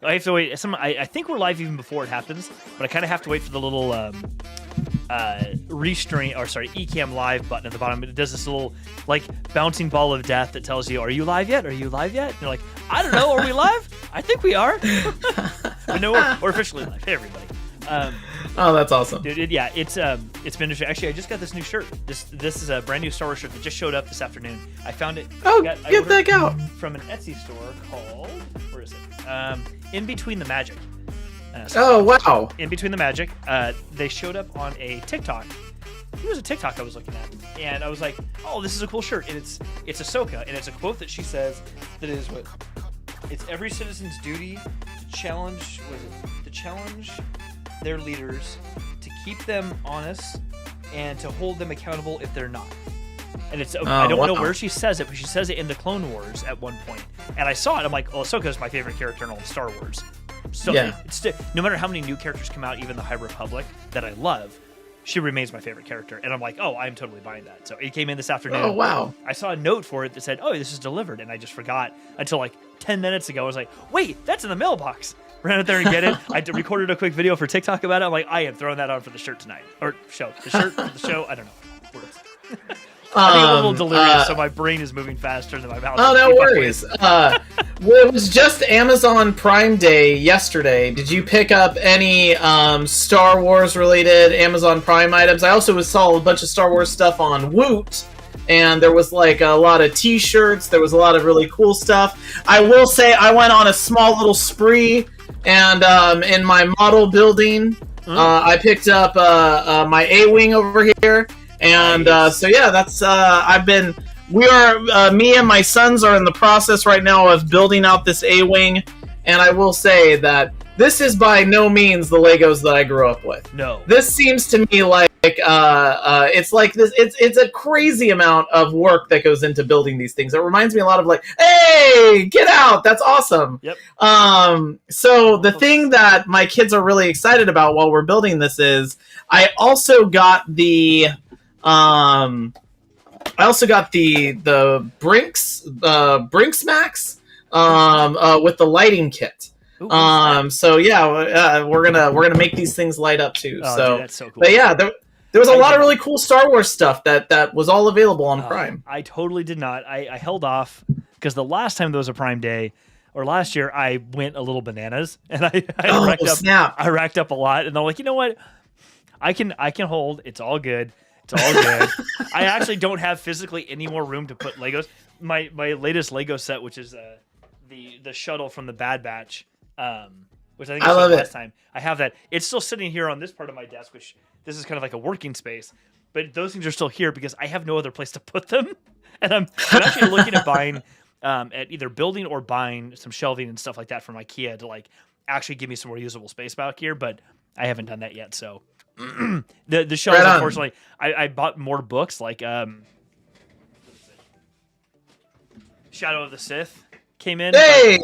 I have to wait. I think we're live even before it happens, but I kind of have to wait for the little Ecamm live button at the bottom. It does this little like bouncing ball of death that tells you, "Are you live yet? Are you live yet?" And you're like, "I don't know. Are we live? I think we are." But no, we're officially live. Hey, everybody. Oh, that's awesome, dude. It's been interesting. Actually, I just got this new shirt. This is a brand new Star Wars shirt that just showed up this afternoon. I found it. Get that out from an Etsy store called, where is it? In Between the Magic. Wow! In Between the Magic. They showed up on a TikTok. It was a TikTok I was looking at, and I was like, "Oh, this is a cool shirt." And it's Ahsoka, and it's a quote that she says that is what it's every citizen's duty to challenge. Their leaders, to keep them honest and to hold them accountable if they're not. And it's I don't know where she says it, but she says it in the Clone Wars at one point. And I saw it, I'm like, Ahsoka is my favorite character in all of Star Wars. So no matter how many new characters come out, even the High Republic that I love, she remains my favorite character. And I'm like, oh, I'm totally buying that. So it came in this afternoon. Oh, wow. I saw a note for it that said, oh, this is delivered. And I just forgot until like 10 minutes ago. I was like, wait, that's in the mailbox. Ran out there and get it. I recorded a quick video for TikTok about it. I'm like, I am throwing that on for the shirt tonight. Or show. The shirt for the show. I don't know. I think I'm a little delirious, so my brain is moving faster than my mouth. Oh, no worries. It was just Amazon Prime Day yesterday. Did you pick up any Star Wars related Amazon Prime items? I also saw a bunch of Star Wars stuff on Woot. And there was like a lot of t-shirts. There was a lot of really cool stuff. I will say I went on a small little spree. And in my model building, I picked up my A-Wing over here. And so, yeah, that's me and my sons are in the process right now of building out this A-Wing. And I will say that this is by no means the Legos that I grew up with. No. This seems to me like it's like this. It's a crazy amount of work that goes into building these things. It reminds me a lot of like, hey, get out! That's awesome. Yep. So the thing that my kids are really excited about while we're building this is I also got the Brinks Max with the lighting kit. Ooh, so yeah, we're gonna make these things light up too. Dude, that's so cool. But yeah, there was a lot of really cool Star Wars stuff that was all available on Prime. I totally did not. I held off because the last time there was a Prime Day, or last year, I went a little bananas and I racked up a lot, and I'm like, you know what? I can hold. It's all good. It's all good. I actually don't have physically any more room to put Legos. My latest Lego set, which is the shuttle from the Bad Batch. Which I think I said last time. I have that. It's still sitting here on this part of my desk, which this is kind of like a working space. But those things are still here because I have no other place to put them. And I'm actually looking at buying, at either building or buying some shelving and stuff like that from IKEA to like actually give me some more usable space back here. But I haven't done that yet. So the shelves, unfortunately, I bought more books like Shadow of the Sith. Came in. Hey,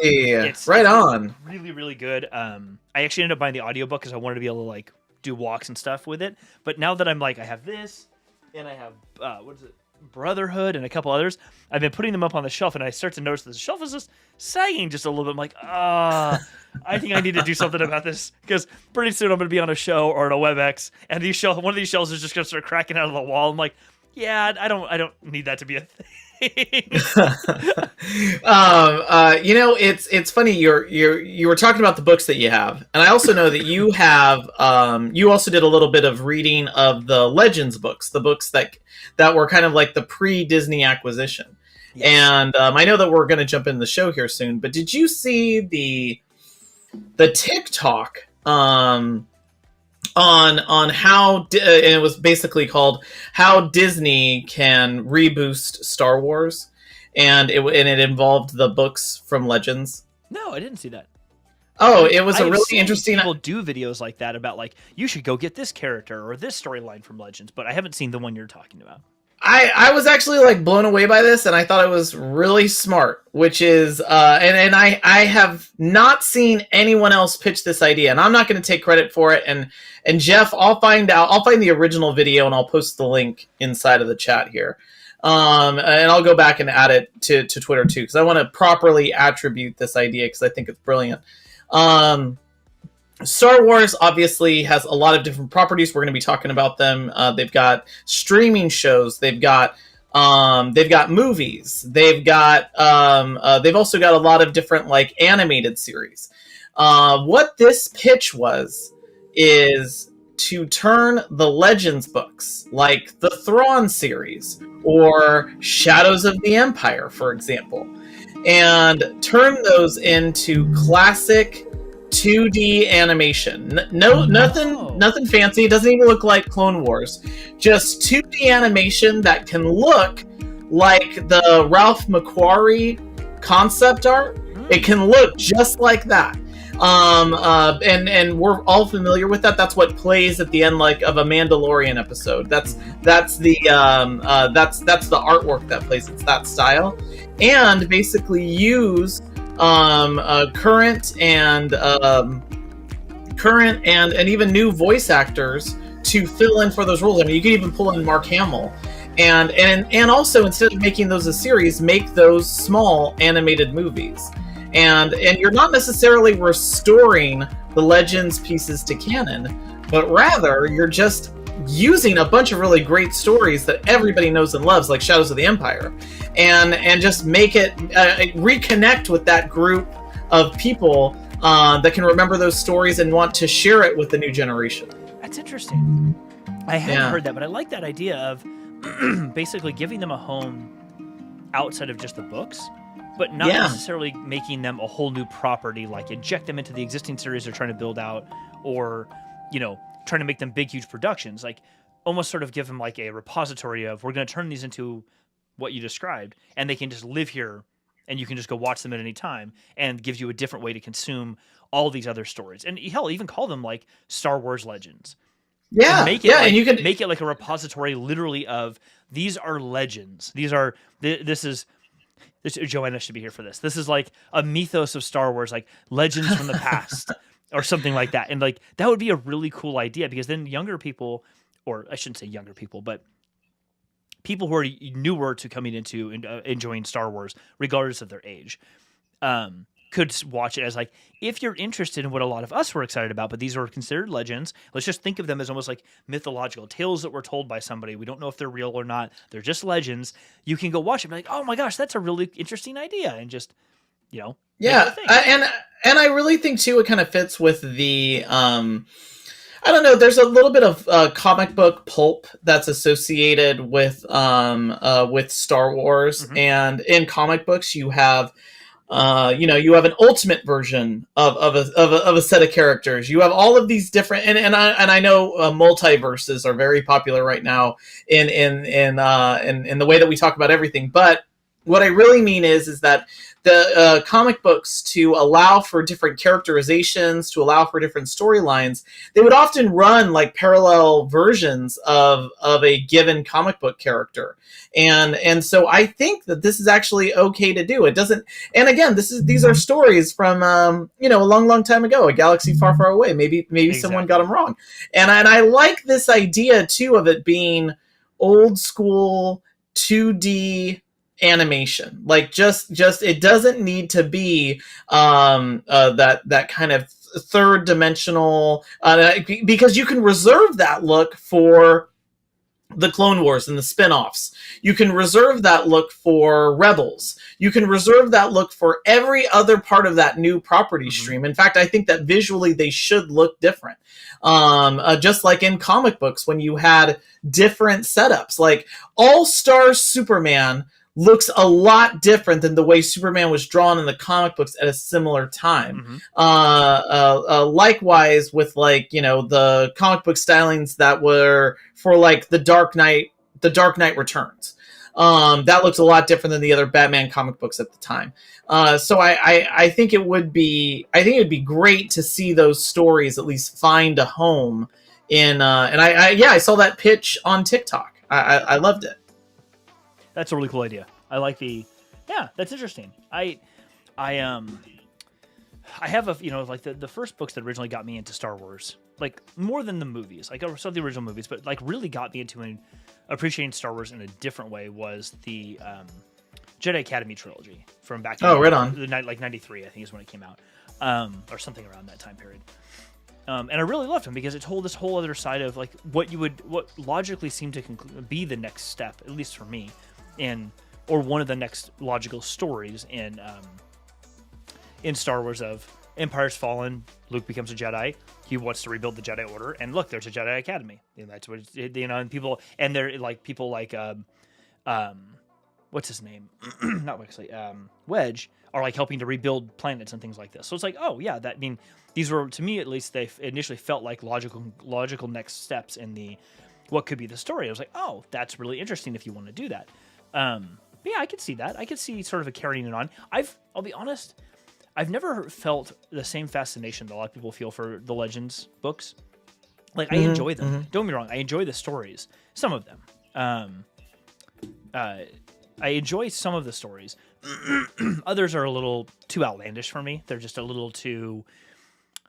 it's on. Really, really good. I actually ended up buying the audiobook because I wanted to be able to like do walks and stuff with it. But now that I'm like, I have this, and I have Brotherhood, and a couple others. I've been putting them up on the shelf, and I start to notice that the shelf is just sagging just a little bit. I'm like, I think I need to do something about this because pretty soon I'm going to be on a show or on a WebEx, and one of these shelves is just going to start cracking out of the wall. I'm like, yeah, I don't need that to be a thing. It's funny. You were talking about the books that you have, and I also know that you have. You also did a little bit of reading of the Legends books, the books that were kind of like the pre-Disney acquisition. Yes. And I know that we're going to jump into the show here soon, but did you see the TikTok on how and it was basically called how Disney can reboost Star Wars, and it involved the books from Legends? No, I didn't see that. Oh, it was a really interesting. People do videos like that about like you should go get this character or this storyline from Legends, but I haven't seen the one you're talking about. I was actually like blown away by this, and I thought it was really smart, which is and I have not seen anyone else pitch this idea, and I'm not going to take credit for it. And Jeff, I'll find the original video and I'll post the link inside of the chat here. And I'll go back and add it to Twitter too, because I want to properly attribute this idea because I think it's brilliant. Star Wars obviously has a lot of different properties. We're going to be talking about them. They've got streaming shows. They've got movies. They've also got a lot of different like animated series. What this pitch is to turn the Legends books, like the Thrawn series or Shadows of the Empire, for example, and turn those into classic 2D animation. Nothing fancy. It doesn't even look like Clone Wars. Just 2D animation that can look like the Ralph McQuarrie concept art. It can look just like that. And we're all familiar with that. That's what plays at the end, like of a Mandalorian episode. That's the artwork that plays. It's that style, and basically use current and even new voice actors to fill in for those roles. I mean, you could even pull in Mark Hamill, and also, instead of making those a series, make those small animated movies. And you're not necessarily restoring the Legends pieces to canon, but rather you're just using a bunch of really great stories that everybody knows and loves, like Shadows of the Empire, and just make it reconnect with that group of people that can remember those stories and want to share it with the new generation. That's interesting. I hadn't heard that, but I like that idea of basically giving them a home outside of just the books, but not necessarily making them a whole new property, like inject them into the existing series they're trying to build out, or, trying to make them big, huge productions. Like, almost sort of give them like a repository of, we're going to turn these into what you described, and they can just live here, and you can just go watch them at any time, and gives you a different way to consume all these other stories. And hell, even call them like Star Wars Legends. Yeah, and you can make it like a repository, literally, of these are legends. This is Joanna should be here for this. This is like a mythos of Star Wars, like legends from the past, or something like that. And like that would be a really cool idea, because then younger people, or I shouldn't say younger people, but people who are newer to coming into enjoying Star Wars, regardless of their age, could watch it as like, if you're interested in what a lot of us were excited about, but these are considered legends, let's just think of them as almost like mythological tales that were told by somebody. We don't know if they're real or not. They're just legends. You can go watch them and be like, oh my gosh, that's a really interesting idea. And just, and I really think too, it kind of fits with the, I don't know, there's a little bit of comic book pulp that's associated with Star Wars. Mm-hmm. And in comic books, you have, you have an ultimate version of a set of characters. You have all of these different, and I know multiverses are very popular right now in the way that we talk about everything. But what I really mean is that the comic books, to allow for different characterizations, to allow for different storylines, they would often run like parallel versions of a given comic book character. And so I think that this is actually okay to do. It doesn't, and again, these are stories from a long time ago, a galaxy far, far away. Maybe exactly. Someone got them wrong. And I like this idea too of it being old school 2D animation. Like just it doesn't need to be that kind of third dimensional, because you can reserve that look for the Clone Wars and the spin-offs. You can reserve that look for Rebels. You can reserve that look for every other part of that new property stream. In fact, I think that visually they should look different. Just like in comic books, when you had different setups, like All-Star Superman looks a lot different than the way Superman was drawn in the comic books at a similar time. Mm-hmm. Likewise with the comic book stylings that were for like the Dark Knight Returns. That looks a lot different than the other Batman comic books at the time. So I think it would be great to see those stories at least find a home in, and I saw that pitch on TikTok. I loved it. That's a really cool idea. I like that's interesting. I have the first books that originally got me into Star Wars, like more than the movies, like I saw the original movies, but like really got me into appreciating Star Wars in a different way was the Jedi Academy trilogy from back in right on. the night, like 93, I think is when it came out. or something around that time period. And I really loved him because it told this whole other side of like what logically seemed to be the next step, at least for me, or one of the next logical stories in Star Wars of Empire's fallen, Luke becomes a Jedi, he wants to rebuild the Jedi Order, and look, there's a Jedi Academy, and that's what and people, and they're like people like what's his name, not Wexley, Wedge, are like helping to rebuild planets and things like this. So it's like, oh yeah, these were, to me at least, they initially felt like logical next steps in the what could be the story. I was like, oh, that's really interesting if you want to do that. But yeah, I could see that. I could see sort of a carrying it on. I'll be honest, I've never felt the same fascination that a lot of people feel for the Legends books. Like, I enjoy them. Don't get me wrong. I enjoy the stories. Some of them. I enjoy some of the stories. Others are a little too outlandish for me. They're just a little too,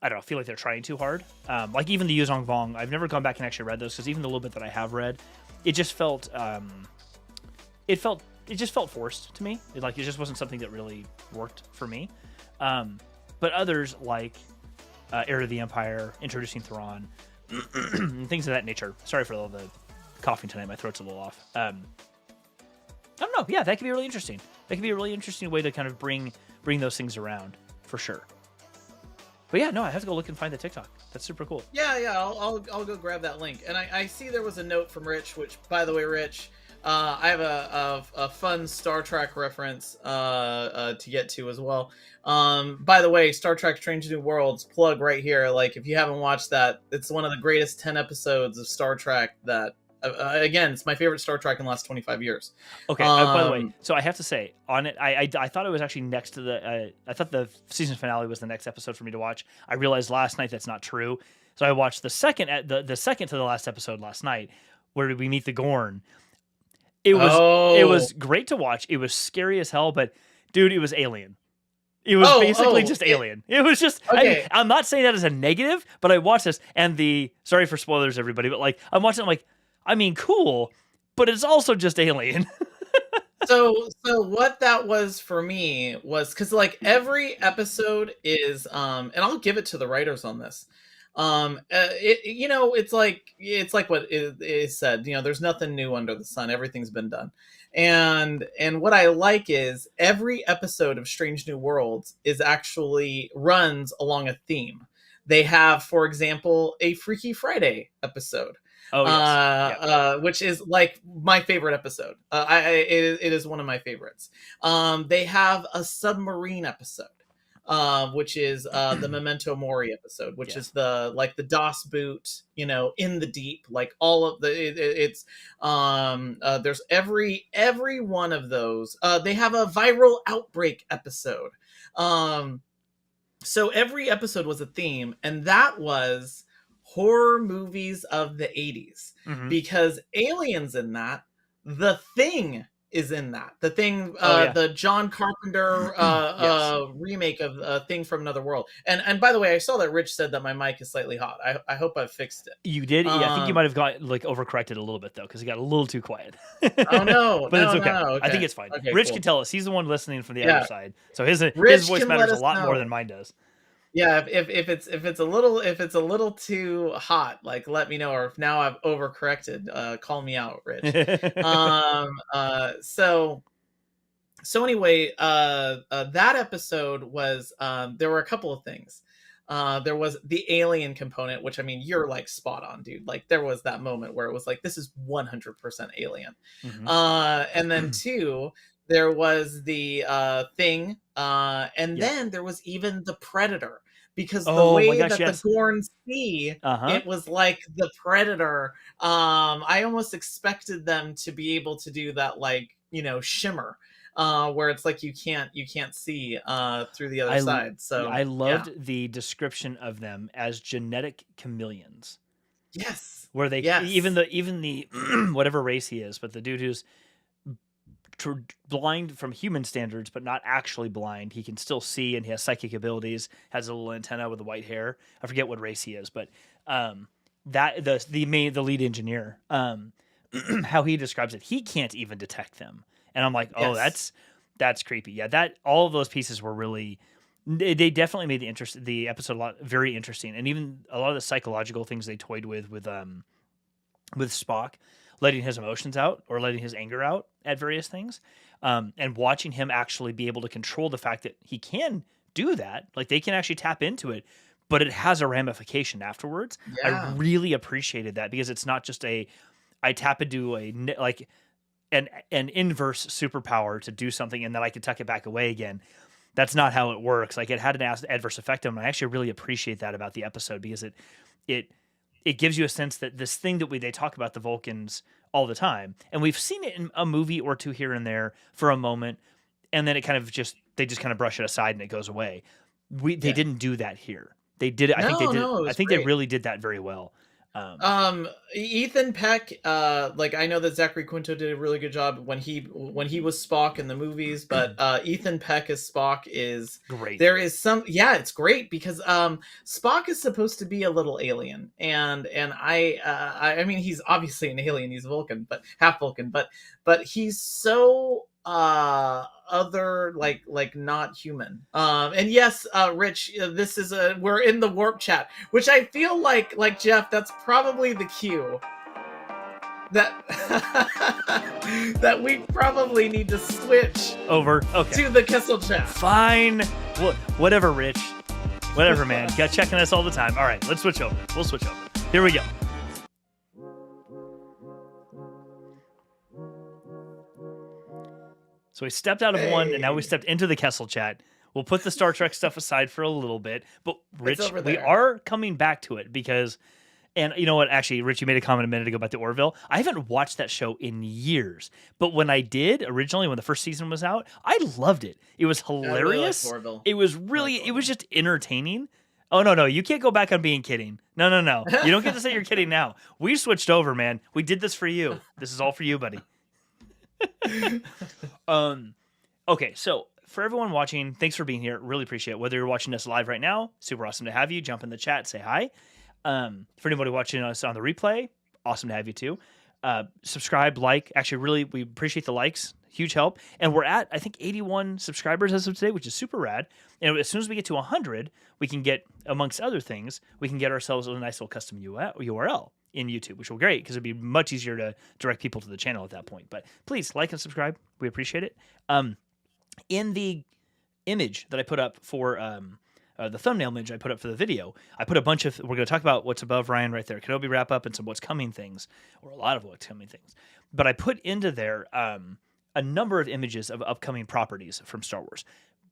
I don't know, feel like they're trying too hard. Like even the Yuzong Vong, I've never gone back and actually read those, because even the little bit that I have read, it just felt, it just felt forced to me. It just wasn't something that really worked for me. But others like Heir of the Empire, Introducing Thrawn, and things of that nature. Sorry for all the coughing tonight. My throat's a little off. I don't know. Yeah, that could be really interesting. That could be a really interesting way to kind of bring those things around, for sure. But yeah, no, I have to go look and find the TikTok. That's super cool. Yeah, I'll go grab that link. And I see there was a note from Rich, which, by the way, Rich, I have a fun Star Trek reference to get to as well. By the way, Star Trek Strange New Worlds, plug right here. Like, if you haven't watched that, it's one of the greatest 10 episodes of Star Trek that, again, it's my favorite Star Trek in the last 25 years. Okay, by the way, so I have to say, on it, I thought it was actually next to the, I thought the season finale was the next episode for me to watch. I realized last night that's not true. So I watched the second to the last episode last night, where we meet the Gorn. It was great to watch. It was scary as hell, but dude, it was Alien. It was basically just Alien. It was just, okay. I'm not saying that as a negative, but I watched this, and sorry for spoilers, everybody, but like, I'm watching, I'm like, I mean, cool, but it's also just Alien. So what that was for me was, because like every episode is, and I'll give it to the writers on this. It's like what is said, there's nothing new under the sun. Everything's been done. And what I like is every episode of Strange New Worlds runs along a theme. They have, for example, a Freaky Friday episode. Oh, yes. Which is like my favorite episode. It is one of my favorites. They have a submarine episode. Which is the Memento Mori episode, which is the DOS boot, in the deep, like all of there's every one of those. They have a viral outbreak episode. So every episode was a theme, and that was horror movies of the 80s, because Alien's in that, The Thing is in that. The Thing, the John Carpenter remake of Thing from Another World. And by the way, I saw that Rich said that my mic is slightly hot. I hope I've fixed it. You did? Yeah, I think you might have got overcorrected a little bit though, because it got a little too quiet. Oh no, but it's okay. No, okay. I think it's fine. Okay, Rich can tell us. He's the one listening from the other side, so his voice matters a lot more than mine does. Yeah, if it's a little too hot, like let me know, or if now I've overcorrected, call me out, Rich. So anyway, that episode was, there were a couple of things. There was the alien component, which, I mean, you're like spot on, dude. Like there was that moment where it was like, this is 100% Alien. And then two, there was the Thing, and then there was even the Predator, because the way that the Gorn see, it was like the Predator. I almost expected them to be able to do that, like, shimmer, where it's like you can't see through the other side. So I loved the description of them as genetic chameleons. Yes, where they even the whatever race he is, but the dude who's blind from human standards, but not actually blind. He can still see, and he has psychic abilities. Has a little antenna with the white hair. I forget what race he is, but the lead engineer, how he describes it, he can't even detect them. And I'm like, oh, that's creepy. Yeah, that all of those pieces were really They definitely made the episode very interesting, and even a lot of the psychological things they toyed with Spock, letting his emotions out or letting his anger out at various things, and watching him actually be able to control the fact that he can do that. Like they can actually tap into it, but it has a ramification afterwards. I Yeah. really appreciated that because it's not just I tap into like an inverse superpower to do something and then I can tuck it back away again. That's not how it works. Like it had an adverse effect on him. I actually really appreciate that about the episode because it it gives you a sense that this thing that they talk about the Vulcans all the time, and we've seen it in a movie or two here and there for a moment, and then it kind of they just kind of brush it aside and it goes away. They didn't do that here. They did it. I think they No, did. no, it I was think they great. really did that very well. Ethan Peck, like I know that Zachary Quinto did a really good job when he was Spock in the movies, but Ethan Peck as Spock is Great. There is some, yeah, it's great because Spock is supposed to be a little alien, and I mean he's obviously an alien, he's Vulcan, but half Vulcan, but he's so other, like not human. And yes, Rich, this is we're in the warp chat, which I feel like Jeff, that's probably the cue that that we probably need to switch over to the Kessel chat. Fine. Whatever, Rich. Whatever, man. Got checking us all the time. All right, let's switch over. We'll switch over. Here we go. So we stepped out of one, and now we stepped into the Kessel chat. We'll put the Star Trek stuff aside for a little bit, but Rich, we are coming back to it because, and you know what? Actually, Rich, you made a comment a minute ago about the Orville. I haven't watched that show in years, but when I did originally, when the first season was out, I loved it. It was hilarious. I really liked it was really, it was just entertaining. Oh no, you can't go back on being kidding. No. You don't get to say you're kidding now. We switched over, man. We did this for you. This is all for you, buddy. Okay, so for everyone watching, thanks for being here. Really appreciate it. Whether you're watching us live right now, super awesome to have you. Jump in the chat, say hi. For anybody watching us on the replay, awesome to have you too. Subscribe, like. Actually, really, we appreciate the likes. Huge help. And we're at, I think, 81 subscribers as of today, which is super rad. And as soon as we get to 100, we can get, amongst other things, we can get ourselves a nice little custom URL in YouTube, which will be great because it'd be much easier to direct people to the channel at that point. But please like and subscribe. We appreciate it. In the image that I put up for the thumbnail image I put up for the video, I put a bunch of, we're going to talk about what's above Ryan right there, Kenobi wrap up and some what's coming things, or a lot of what's coming things. But I put into there a number of images of upcoming properties from Star Wars.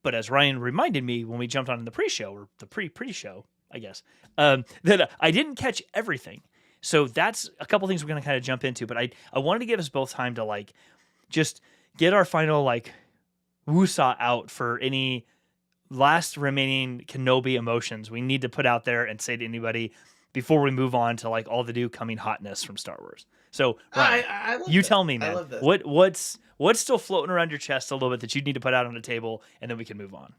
But as Ryan reminded me when we jumped on in the pre-show, or the pre-show, I guess, that I didn't catch everything. So that's a couple things we're going to kind of jump into. But I wanted to give us both time to like just get our final like woosah out for any last remaining Kenobi emotions we need to put out there and say to anybody before we move on to like all the new coming hotness from Star Wars. So Ryan, you tell me, man, what's still floating around your chest a little bit that you need to put out on the table, and then we can move on.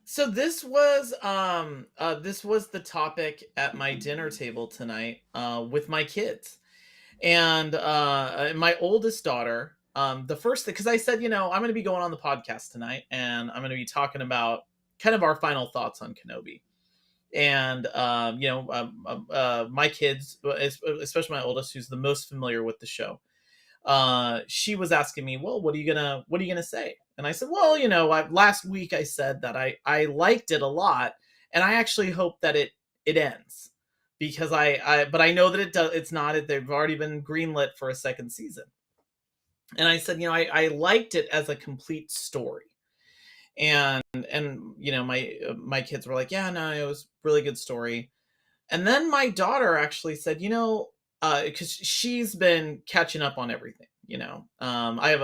So this was the topic at my dinner table tonight with my kids, and my oldest daughter. The first thing, because I said, I'm going to be going on the podcast tonight, and I'm going to be talking about kind of our final thoughts on Kenobi. And my kids, especially my oldest, who's the most familiar with the show, she was asking me, well, what are you gonna say? And I said, well, last week I said that I liked it a lot, and I actually hope that it ends, because but I know that it's not. They've already been greenlit for a second season. And I said, I liked it as a complete story. And my kids were like, yeah, no, it was a really good story. And then my daughter actually said, because she's been catching up on everything. I have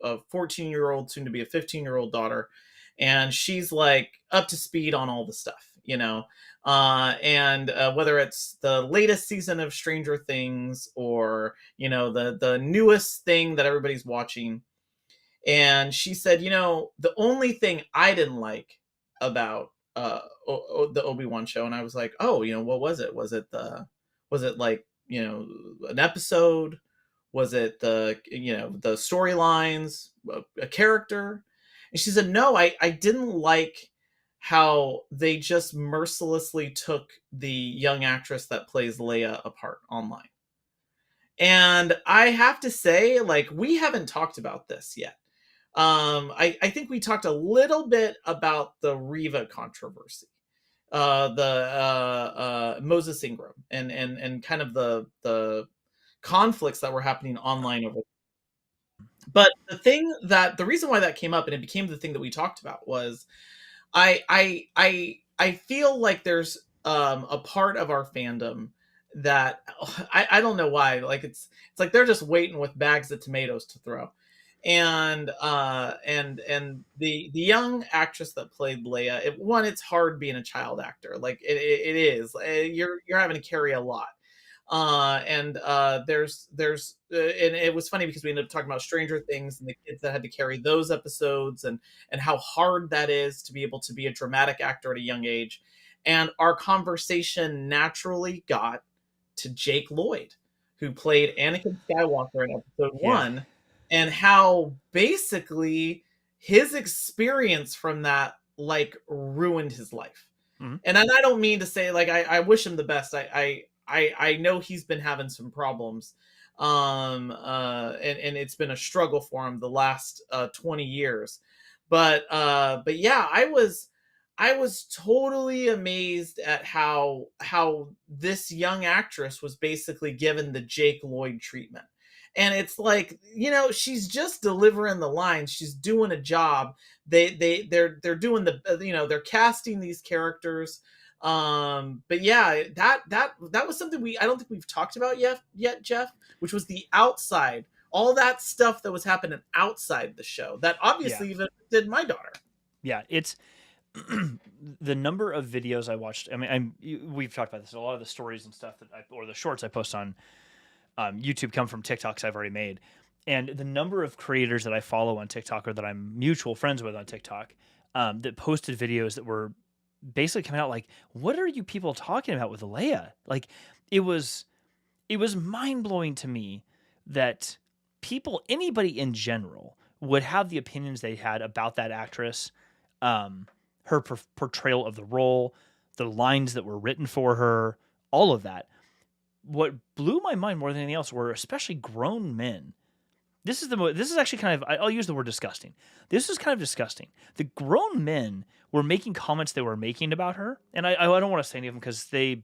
a 14-year-old, soon to be a 15-year-old daughter, and she's like up to speed on all the stuff, and whether it's the latest season of Stranger Things or the newest thing that everybody's watching. And she said, the only thing I didn't like about the Obi-Wan show, and I was like, oh, what was it? Was it like, an episode? Was it the storylines, a character? And she said, no, I didn't like how they just mercilessly took the young actress that plays Leia apart online. And I have to say, like, we haven't talked about this yet. I think we talked a little bit about the Riva controversy, the Moses Ingram, and kind of the conflicts that were happening online over. But the reason why that came up and it became the thing that we talked about was I feel like there's a part of our fandom that I don't know why, like it's like they're just waiting with bags of tomatoes to throw. And the young actress that played Leia, it's hard being a child actor. Like it is. You're having to carry a lot. And it was funny because we ended up talking about Stranger Things and the kids that had to carry those episodes, and how hard that is to be able to be a dramatic actor at a young age. And our conversation naturally got to Jake Lloyd, who played Anakin Skywalker in episode 1, and how basically his experience from that like ruined his life. Mm-hmm. And I don't mean to say like I wish him the best. I know he's been having some problems, and it's been a struggle for him the last 20 years. But yeah, I was totally amazed at how this young actress was basically given the Jake Lloyd treatment. And it's like, she's just delivering the lines. She's doing a job. They're doing they're casting these characters. But yeah, that was something I don't think we've talked about yet, Jeff, which was the outside, all that stuff that was happening outside the show that obviously even did my daughter. Yeah, it's the number of videos I watched. I mean, we've talked about this. A lot of the stories and stuff or the shorts I post on YouTube come from TikToks I've already made. And the number of creators that I follow on TikTok or that I'm mutual friends with on TikTok that posted videos that were basically coming out like, what are you people talking about with Leia? Like, it was mind-blowing to me that anybody in general would have the opinions they had about that actress, her portrayal of the role, the lines that were written for her, all of that. What blew my mind more than anything else were especially grown men. This is actually kind of, I'll use the word disgusting. This is kind of disgusting. The grown men were making comments they were making about her, and I don't want to say any of them because they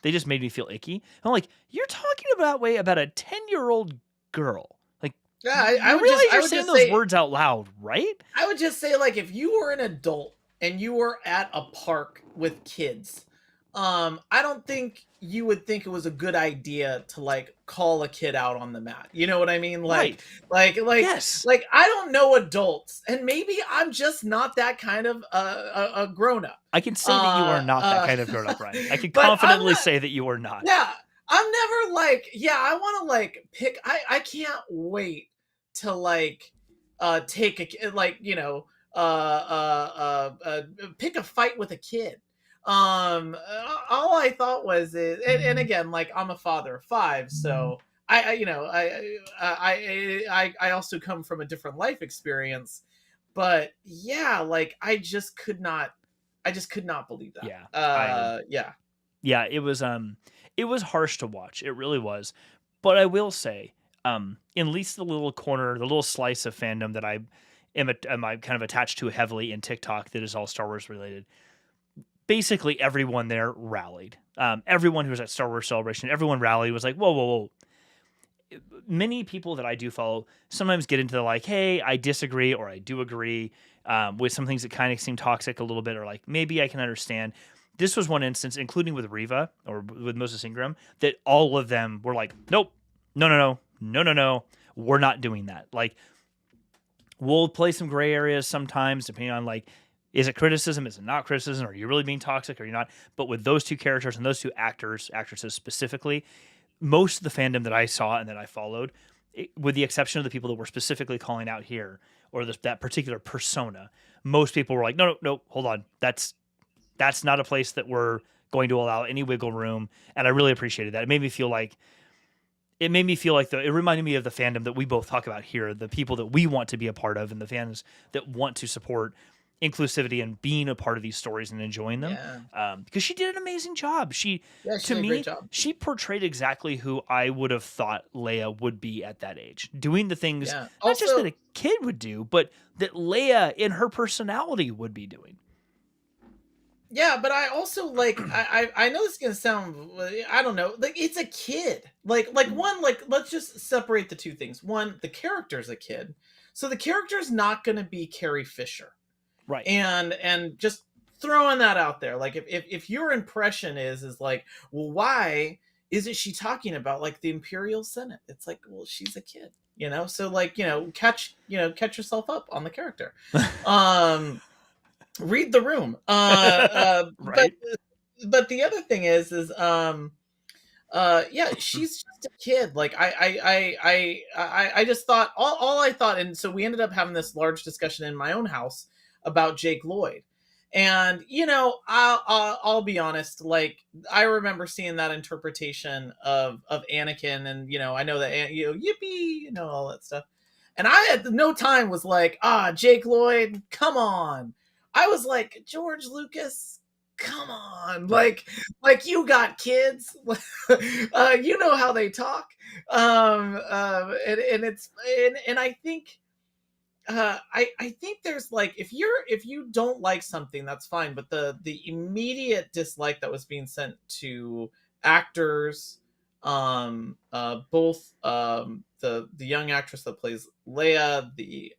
just made me feel icky. I'm like, you're talking about a 10-year-old girl. Like, yeah, I would realize you're saying those words out loud, right? I would just say, like, if you were an adult and you were at a park with kids, I don't think you would think it was a good idea to like call a kid out on the mat. You know what I mean? Like, right. like, yes. Like, I don't know adults, and maybe I'm just not that kind of a grown up. I can say that you are not that kind of grown up, Ryan. I can confidently say that you are not. Yeah, I'm never like, I want to like pick. I can't wait to like take a like pick a fight with a kid. All I thought was and again, like, I'm a father of 5, so I also come from a different life experience, but yeah, like I just could not believe that. Yeah, it was harsh to watch. It really was. But I will say, at least the little slice of fandom that I am kind of attached to heavily in TikTok that is all Star Wars related. Basically, everyone there rallied. Everyone who was at Star Wars Celebration, everyone rallied, was like, whoa. Many people that I do follow sometimes get into the like, hey, I disagree or I do agree with some things that kind of seem toxic a little bit, or like, maybe I can understand. This was one instance, including with Riva or with Moses Ingram, that all of them were like, nope, no, we're not doing that. Like, we'll play some gray areas sometimes, depending on like, is it criticism? Is it not criticism? Are you really being toxic? Or are you not? But with those two characters and those two actresses specifically, most of the fandom that I saw and that I followed, with the exception of the people that were specifically calling out here or that particular persona, most people were like, no, hold on. That's not a place that we're going to allow any wiggle room. And I really appreciated that. It reminded me of the fandom that we both talk about here, the people that we want to be a part of and the fans that want to support inclusivity and being a part of these stories and enjoying them. Because she did an amazing job. She did a great job. She portrayed exactly who I would have thought Leia would be at that age, doing the things not just that a kid would do, but that Leia in her personality would be doing. Yeah, but I also like I know this is gonna sound, I don't know, like it's a kid. Like one, like let's just separate the two things. One, the character's a kid, so the character's not gonna be Carrie Fisher, right? And just throwing that out there, like if your impression is like, well, why isn't she talking about like the Imperial Senate? It's like, well, she's a kid, you know. So like, catch yourself up on the character. Read the room. Right. But the other thing is yeah, she's just a kid. Like I just thought all I thought, and so we ended up having this large discussion in my own house about Jake Lloyd. And I'll be honest, like I remember seeing that interpretation of Anakin, and I know that yippee, all that stuff. And I at no time was like, Jake Lloyd, come on. I was like, George Lucas, come on, like you got kids, you know how they talk, and it's and I think I think there's like, if you don't like something, that's fine, but the immediate dislike that was being sent to actors, both the young actress that plays Leia, the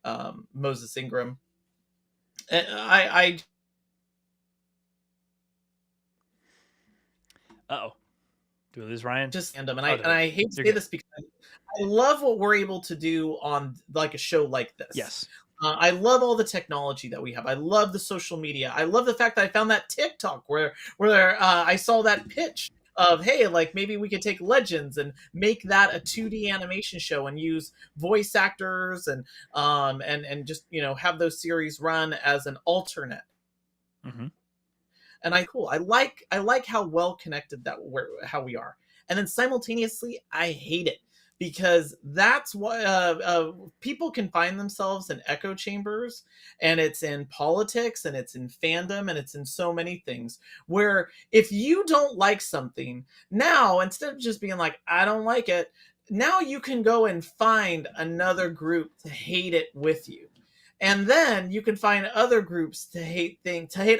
Moses Ingram. I Uh-oh. Do we lose Ryan? just fandom, and I hate to say this because I love what we're able to do on like a show like this. Yes. I love all the technology that we have. I love the social media. I love the fact that I found that TikTok where I saw that pitch of, hey, like maybe we could take Legends and make that a 2D animation show and use voice actors and just have those series run as an alternate. Mm-hmm. And I like how well connected how we are. And then simultaneously, I hate it, because that's why people can find themselves in echo chambers, and it's in politics, and it's in fandom, and it's in so many things, where if you don't like something, now instead of just being like, I don't like it, now you can go and find another group to hate it with you. And then you can find other groups to hate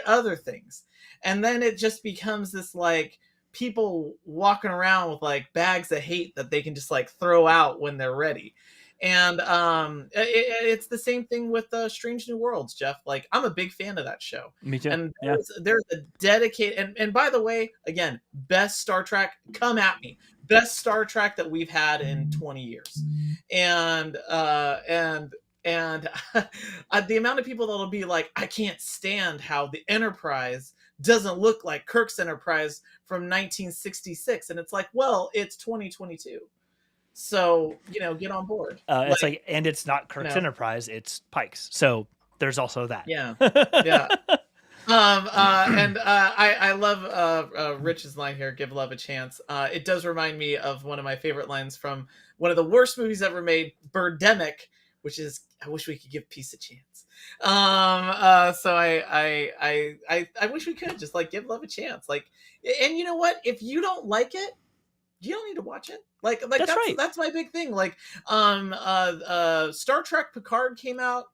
other things. And then it just becomes this like people walking around with like bags of hate that they can just like throw out when they're ready. And it's the same thing with Strange New Worlds, Jeff. Like, I'm a big fan of that show. Me too. And there's a dedicated, and by the way, again, best Star Trek, come at me. Best Star Trek that we've had in 20 years. And the amount of people that'll be like, I can't stand how the Enterprise doesn't look like Kirk's Enterprise from 1966. And it's like, well, it's 2022. So, get on board. It's like, and it's not Kirk's Enterprise, it's Pike's. So there's also that. Yeah. Yeah. And I love Rich's line here, give love a chance. It does remind me of one of my favorite lines from one of the worst movies ever made, Birdemic, which is, I wish we could give peace a chance. So I wish we could just like give love a chance. Like, and you know what? If you don't like it, you don't need to watch it. Like that's right. That's my big thing. Like, Star Trek Picard came out,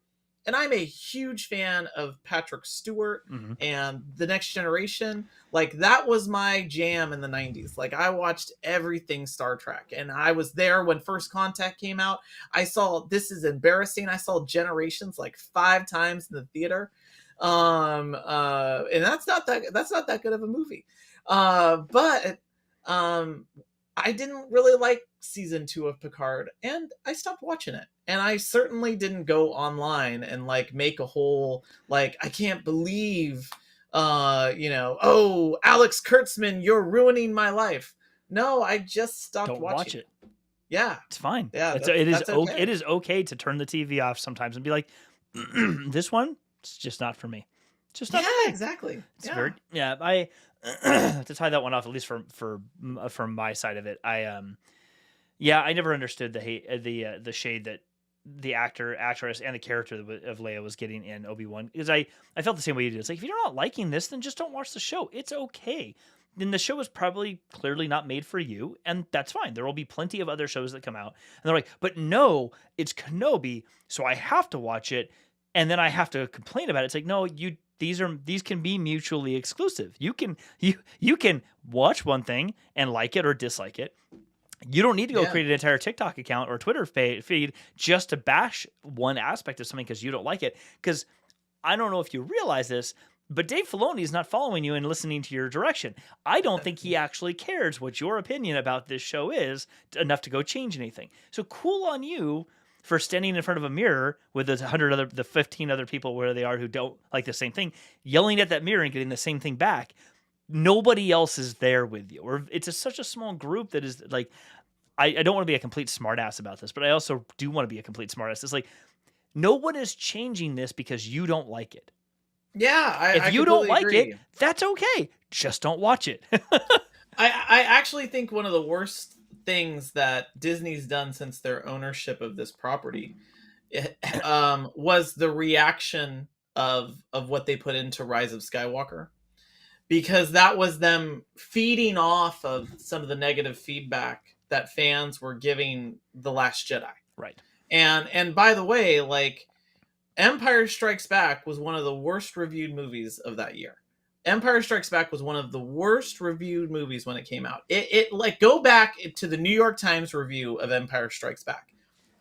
and I'm a huge fan of Patrick Stewart and The Next Generation. Like, that was my jam in the 90s. Like, I watched everything Star Trek, and I was there when First Contact came out. I saw, this is embarrassing, I saw Generations like 5 times in the theater. And that's not that good of a movie. But I didn't really like season 2 of Picard, and I stopped watching it. And I certainly didn't go online and like make a whole, like, I can't believe, oh, Alex Kurtzman, you're ruining my life. No, I just stopped watching. Don't watch it. Yeah. It's fine. Yeah. It is okay to turn the TV off sometimes and be like, this one, it's just not for me. It's just not for me. Exactly. It's very, I to tie that one off, at least from my side of it, I never understood the hate, the shade the actress, and the character of Leia was getting in Obi-Wan, because I felt the same way you did. It's like, if you're not liking this, then just don't watch the show. It's okay. Then the show is probably clearly not made for you, and that's fine. There will be plenty of other shows that come out, and they're like, but no, it's Kenobi, so I have to watch it, and then I have to complain about it. It's like, no, these can be mutually exclusive. You can watch one thing and like it or dislike it. You don't need to go create an entire TikTok account or Twitter feed just to bash one aspect of something because you don't like it. Because I don't know if you realize this, but Dave Filoni is not following you and listening to your direction. I don't think he actually cares what your opinion about this show is enough to go change anything. So cool on you for standing in front of a mirror with the 15 other people where they are who don't like the same thing, yelling at that mirror and getting the same thing back. Nobody else is there with you. Or it's such a small group that is like, I don't want to be a complete smartass about this, but I also do want to be a complete smartass. It's like, no one is changing this because you don't like it. Yeah, if you don't like it, that's okay. Just don't watch it. I actually think one of the worst things that Disney's done since their ownership of this property was the reaction of what they put into Rise of Skywalker. Because that was them feeding off of some of the negative feedback that fans were giving The Last Jedi. Right. And by the way, like, Empire Strikes Back was one of the worst reviewed movies of that year. Empire Strikes Back was one of the worst reviewed movies when it came out. It like, go back to the New York Times review of Empire Strikes Back.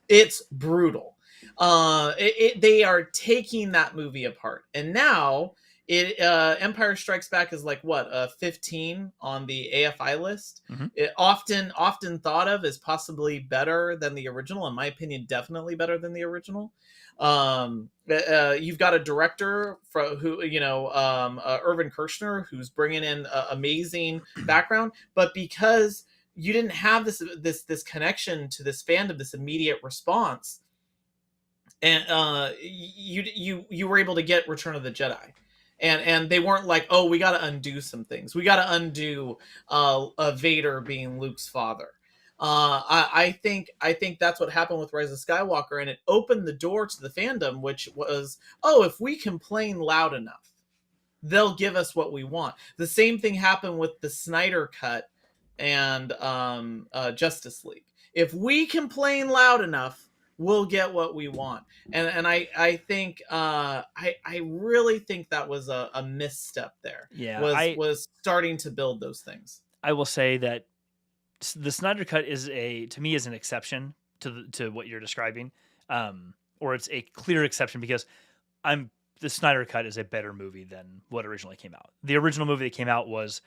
It's brutal. They are taking that movie apart. And now Empire Strikes Back is like, what, 15 on the AFI list. Mm-hmm. It often thought of as possibly better than the original. In my opinion, definitely better than the original. You've got a director who, Irvin Kershner, who's bringing in amazing background, but because you didn't have this connection to this fandom, this immediate response, and you were able to get Return of the Jedi. And they weren't like, oh, we got to undo some things. We got to undo Vader being Luke's father. I think that's what happened with Rise of Skywalker, and it opened the door to the fandom, which was, oh, if we complain loud enough, they'll give us what we want. The same thing happened with the Snyder Cut and Justice League. If we complain loud enough, we'll get what we want. And I think I really think that was a misstep there. Yeah, was starting to build those things. I will say that the Snyder Cut is an exception to what you're describing, or it's a clear exception because the Snyder Cut is a better movie than what originally came out. The original movie that came out was,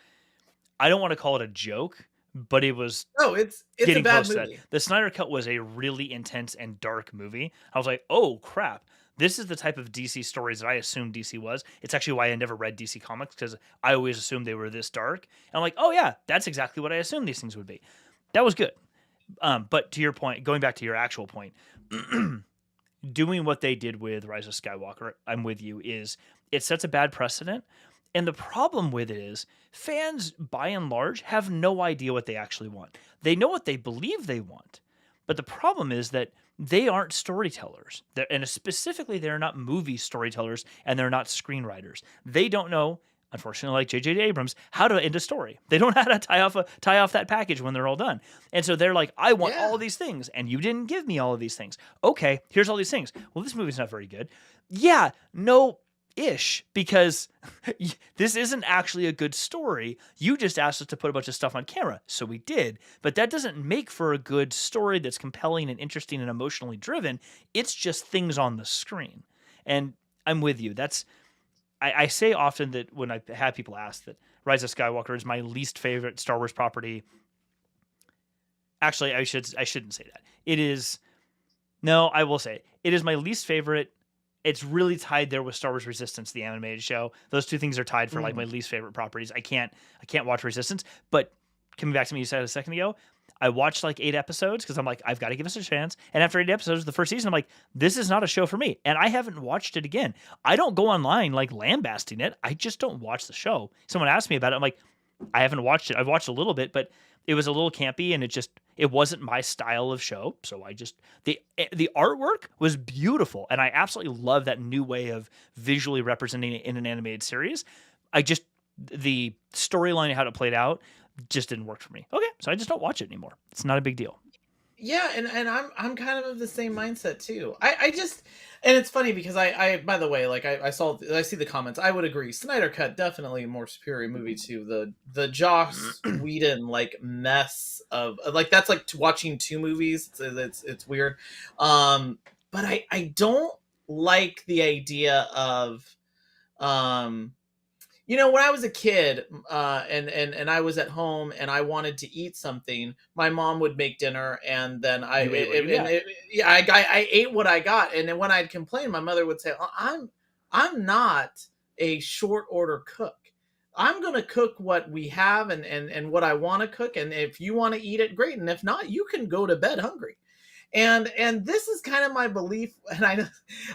I don't want to call it a joke, but it was it's a bad movie. The Snyder Cut was a really intense and dark movie. I was like, oh crap, this is the type of DC stories that I assumed DC was. It's actually why I never read DC Comics, because I always assumed they were this dark. And I'm like, oh yeah, that's exactly what I assumed these things would be. That was good. But to your point, going back to your actual point, doing what they did with Rise of Skywalker, I'm with you, it sets a bad precedent. And the problem with it is fans, by and large, have no idea what they actually want. They know what they believe they want. But the problem is that they aren't storytellers. And specifically, they're not movie storytellers, and they're not screenwriters. They don't know, unfortunately, like J.J. Abrams, how to end a story. They don't know how to tie off that package when they're all done. And so they're like, I want all of these things, and you didn't give me all of these things. Okay, here's all these things. Well, this movie's not very good. Yeah, no... ish, because this isn't actually a good story. You just asked us to put a bunch of stuff on camera, so we did. But that doesn't make for a good story that's compelling and interesting and emotionally driven. It's just things on the screen. And I'm with you. I say often that when I have people ask that Rise of Skywalker is my least favorite Star Wars property. Actually, I shouldn't say that. It is. No, I will say it is my least favorite. It's really tied there with Star Wars Resistance, the animated show. Those two things are tied for like my least favorite properties. I can't watch Resistance. But coming back to me, you said a second ago, I watched like 8 episodes because I'm like, I've got to give this a chance. And after 8 episodes, the first season, I'm like, this is not a show for me. And I haven't watched it again. I don't go online like lambasting it. I just don't watch the show. Someone asked me about it. I'm like, I haven't watched it. I've watched a little bit, but it was a little campy, and it just It wasn't my style of show, so the artwork was beautiful, and I absolutely love that new way of visually representing it in an animated series. The storyline and how it played out just didn't work for me. Okay, so I just don't watch it anymore. It's not a big deal. Yeah, and I'm kind of the same mindset too. I just, and it's funny because I by the way, like I see the comments. I would agree. Snyder Cut definitely a more superior movie to the Joss Whedon like mess of like that's like watching two movies. It's weird. But I don't like the idea of when I was a kid, and I was at home and I wanted to eat something, my mom would make dinner, and then I ate what I got, and then when I'd complain, my mother would say, I'm not a short order cook. I'm gonna cook what we have and what I want to cook, and if you want to eat it, great, and if not, you can go to bed hungry. And this is kind of my belief, and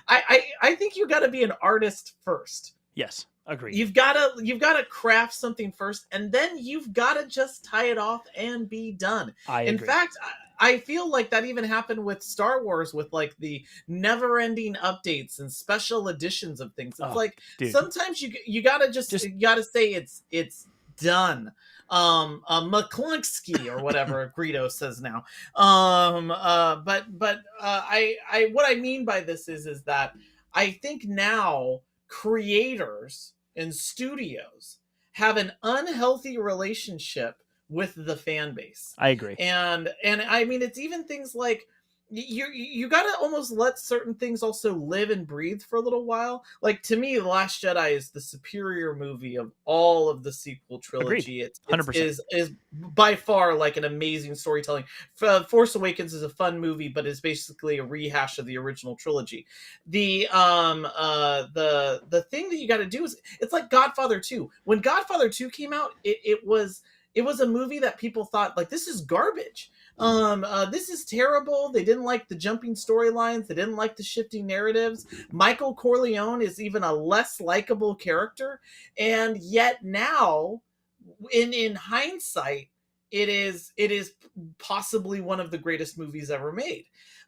I think you got to be an artist first. Yes. Agreed. You've got to craft something first, and then you've got to just tie it off and be done. In fact, I feel like that even happened with Star Wars, with like the never-ending updates and special editions of things. It's sometimes you gotta you gotta say it's done. McClunksky or whatever Greedo says now. But I what I mean by this is that I think now creators and studios have an unhealthy relationship with the fan base. I agree. And I mean, it's even things like you got to almost let certain things also live and breathe for a little while. Like, to me, The Last Jedi is the superior movie of all of the sequel trilogy. Agreed. 100%. Is by far like an amazing storytelling. Force Awakens is a fun movie, but is basically a rehash of the original trilogy. The thing that you got to do is, it's like Godfather 2. When Godfather 2 came out, it was a movie that people thought, like, this is garbage. This is terrible. They didn't like the jumping storylines. They didn't like the shifting narratives. Michael Corleone is even a less likable character. And yet now, in hindsight, it is possibly one of the greatest movies ever made.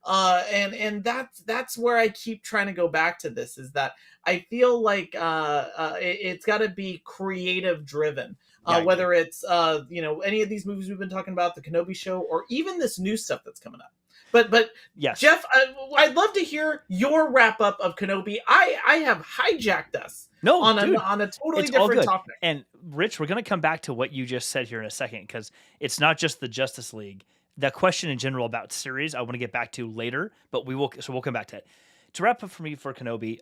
And that's where I keep trying to go back to this, is that I feel like it's got to be creative driven. Whether it's any of these movies we've been talking about, the Kenobi show, or even this new stuff that's coming up. But yes, Jeff, I'd love to hear your wrap up of Kenobi. I have hijacked us on a totally different topic. And Rich, we're going to come back to what you just said here in a second, because it's not just the Justice League. The question in general about series I want to get back to later, but we'll come back to it. To wrap up for me for Kenobi,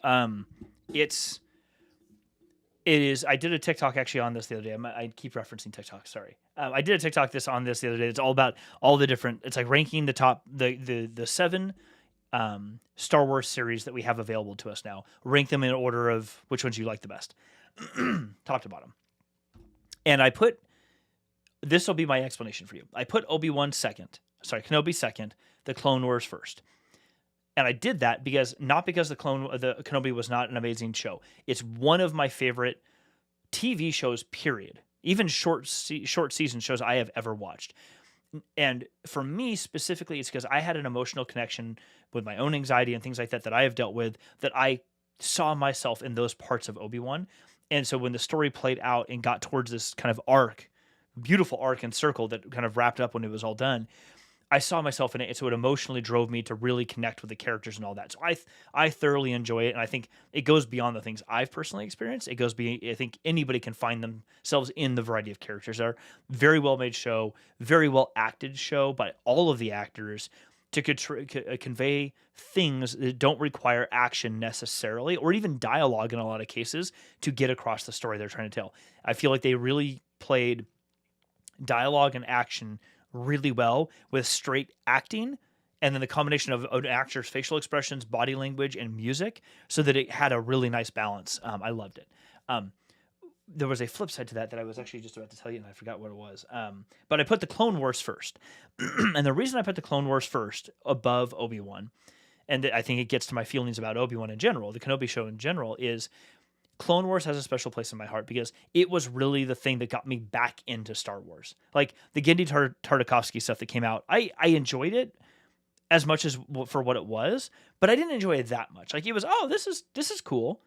it is. I did a TikTok actually on this the other day. I keep referencing TikTok. Sorry. I did a TikTok on this the other day. It's all about all the different. It's like ranking the top the 7 Star Wars series that we have available to us now. Rank them in order of which ones you like the best, top to bottom. And I put, this will be my explanation for you. I put Kenobi second, the Clone Wars first. And I did that not because the Kenobi was not an amazing show. It's one of my favorite TV shows, period. Even short season shows I have ever watched. And for me specifically, it's because I had an emotional connection with my own anxiety and things like that I have dealt with, that I saw myself in those parts of Obi-Wan. And so when the story played out and got towards this kind of arc, beautiful arc and circle that kind of wrapped up when it was all done, I saw myself in it, so it emotionally drove me to really connect with the characters and all that. So I thoroughly enjoy it, and I think it goes beyond the things I've personally experienced. I think anybody can find themselves in the variety of characters there. Very well made show, very well acted show by all of the actors to convey things that don't require action necessarily, or even dialogue in a lot of cases, to get across the story they're trying to tell. I feel like they really played dialogue and action really well with straight acting, and then the combination of an actor's facial expressions, body language, and music, so that it had a really nice balance. I loved it. There was a flip side to that I was actually just about to tell you, and I forgot what it was. But I put the Clone Wars first. And the reason I put the Clone Wars first above Obi-Wan, and I think it gets to my feelings about Obi-Wan in general, the Kenobi show in general, is Clone Wars has a special place in my heart because it was really the thing that got me back into Star Wars. Like the Genndy Tartakovsky stuff that came out, I enjoyed it as much as for what it was, but I didn't enjoy it that much. Like it was, oh, this is cool.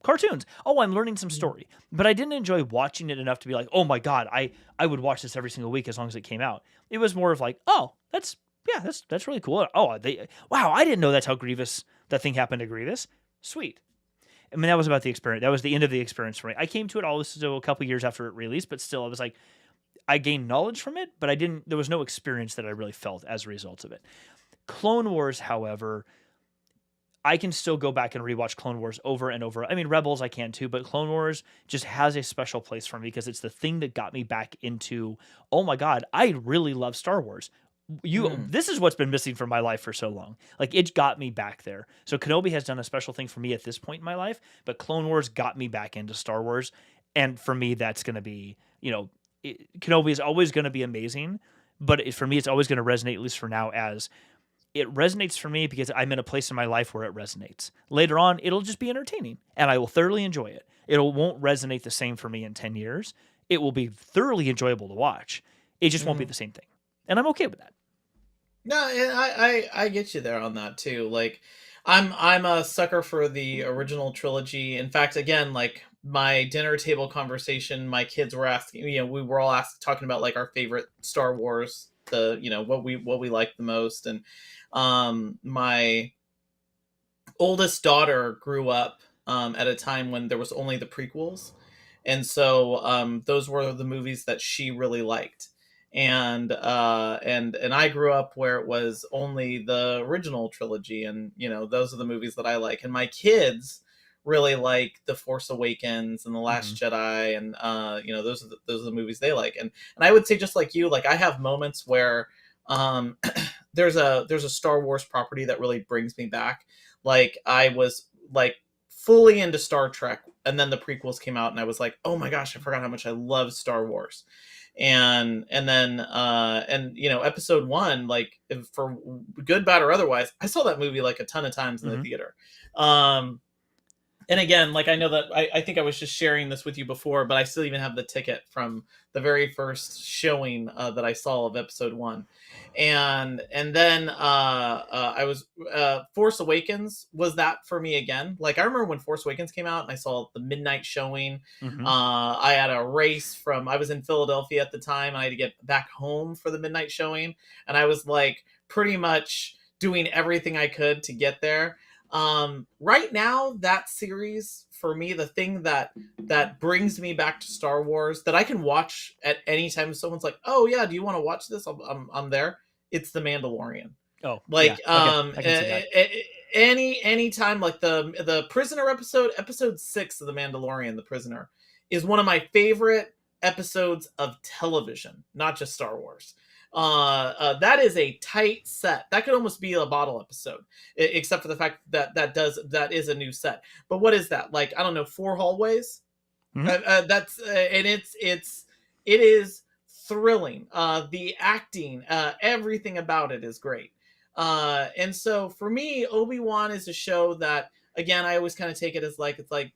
Cartoons. Oh, I'm learning some story. But I didn't enjoy watching it enough to be like, oh my God, I would watch this every single week as long as it came out. It was more of like, oh, that's really cool. Oh, wow, I didn't know that's how that thing happened to Grievous. Sweet. I mean, that was about the experience. That was the end of the experience for me. I came to it also a couple years after it released, but still, I was like, I gained knowledge from it, but there was no experience that I really felt as a result of it. Clone Wars, however, I can still go back and rewatch Clone Wars over and over. I mean, Rebels I can too, but Clone Wars just has a special place for me because it's the thing that got me back into, oh my God, I really love Star Wars. This is what's been missing from my life for so long. Like it got me back there. So Kenobi has done a special thing for me at this point in my life, but Clone Wars got me back into Star Wars. And for me, that's going to be, Kenobi is always going to be amazing, but for me, it's always going to resonate, at least for now, as it resonates for me because I'm in a place in my life where it resonates. Later on, it'll just be entertaining and I will thoroughly enjoy it. It won't resonate the same for me in 10 years. It will be thoroughly enjoyable to watch. It just won't be the same thing. And I'm okay with that. No, I get you there on that too. Like, I'm a sucker for the original trilogy. In fact, again, like my dinner table conversation, my kids were asking, we were all talking about like our favorite Star Wars, what we like the most, and my oldest daughter grew up at a time when there was only the prequels, and so those were the movies that she really liked. And I grew up where it was only the original trilogy, and those are the movies that I like. And my kids really like The Force Awakens and The Last Jedi, and those are the movies they like. And I would say, just like you, like I have moments where there's a Star Wars property that really brings me back. Like I was like fully into Star Trek, and then the prequels came out, and I was like, oh my gosh, I forgot how much I love Star Wars. And then episode 1, like for good, bad, or otherwise, I saw that movie like a ton of times in the theater. And again, like I know that I think I was just sharing this with you before, but I still even have the ticket from the very first showing that I saw of episode 1. And then I was Force Awakens was that for me again. Like I remember when Force Awakens came out and I saw the midnight showing. I had a race I was in Philadelphia at the time, and I had to get back home for the midnight showing, and I was like pretty much doing everything I could to get there. Right now, that series for me, the thing that brings me back to Star Wars that I can watch at any time. If someone's like, "Oh yeah, do you want to watch this?" I'm there. It's The Mandalorian. Oh, like yeah. Okay. Any time, like the Prisoner episode 6 of The Mandalorian, The Prisoner, is one of my favorite episodes of television, not just Star Wars. That is a tight set. That could almost be a bottle episode, except for the fact that is a new set. But what is that? Like, I don't know, 4 hallways. That's and it is thrilling. The acting, everything about it is great. And so for me, Obi-Wan is a show that, again, I always kind of take it as like, it's like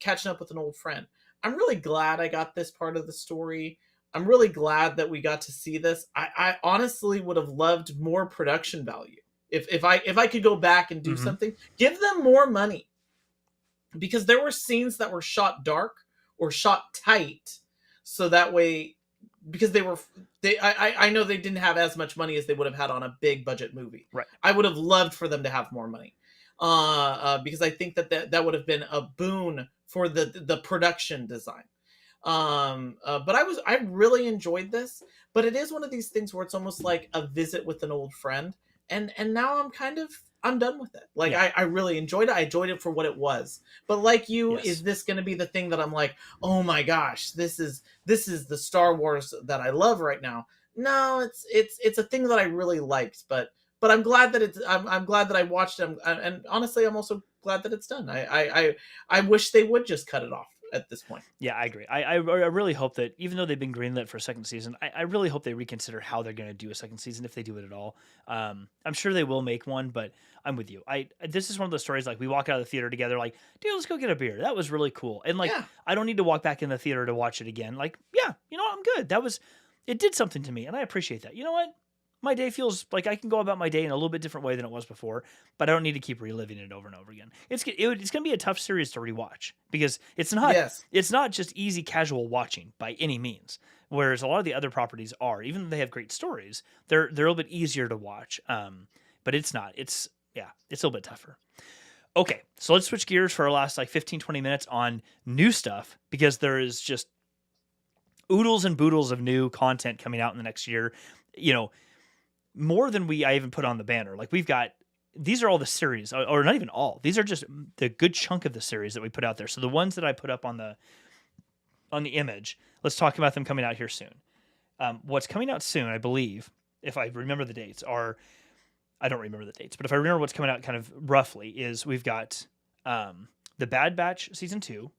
catching up with an old friend. I'm really glad I got this part of the story. I'm really glad that we got to see this. I honestly would have loved more production value. If I could go back and do something, give them more money. Because there were scenes that were shot dark or shot tight, so that way, because I know they didn't have as much money as they would have had on a big budget movie. Right. I would have loved for them to have more money. Because I think that would have been a boon for the production design. But I really enjoyed this, but it is one of these things where it's almost like a visit with an old friend, and now I'm done with it. Like, yeah. I really enjoyed it. I enjoyed it for what it was. But like you, yes. Is this going to be the thing that I'm like, oh my gosh, this is the Star Wars that I love right now? No, it's a thing that I really liked, but I'm glad that I'm glad that I watched it, and honestly, I'm also glad that it's done. I wish they would just cut it off. at this point. Yeah, I agree. I really hope that even though they've been greenlit for a second season, I really hope they reconsider how they're going to do a second season if they do it at all. I'm sure they will make one, but I'm with you. This is one of those stories like we walk out of the theater together, like, dude, let's go get a beer. That was really cool, and like I don't need to walk back in the theater to watch it again. Like, yeah, you know what? I'm good. It did something to me, and I appreciate that. You know what? My day feels like I can go about my day in a little bit different way than it was before, but I don't need to keep reliving it over and over again. It's going to be a tough series to rewatch because it's not just easy casual watching by any means. Whereas a lot of the other properties are, even though they have great stories, they're a little bit easier to watch. But it's not. It's a little bit tougher. Okay, so let's switch gears for our last like 15, 20 minutes on new stuff because there is just oodles and boodles of new content coming out in the next year. You know, more than I even put on the banner. Like these are all the series, or not even all. These are just the good chunk of the series that we put out there. So the ones that I put up on the image, let's talk about them coming out here soon. What's coming out soon, I believe, if I remember the dates, I don't remember the dates, but if I remember what's coming out kind of roughly, is we've got The Bad Batch Season 2.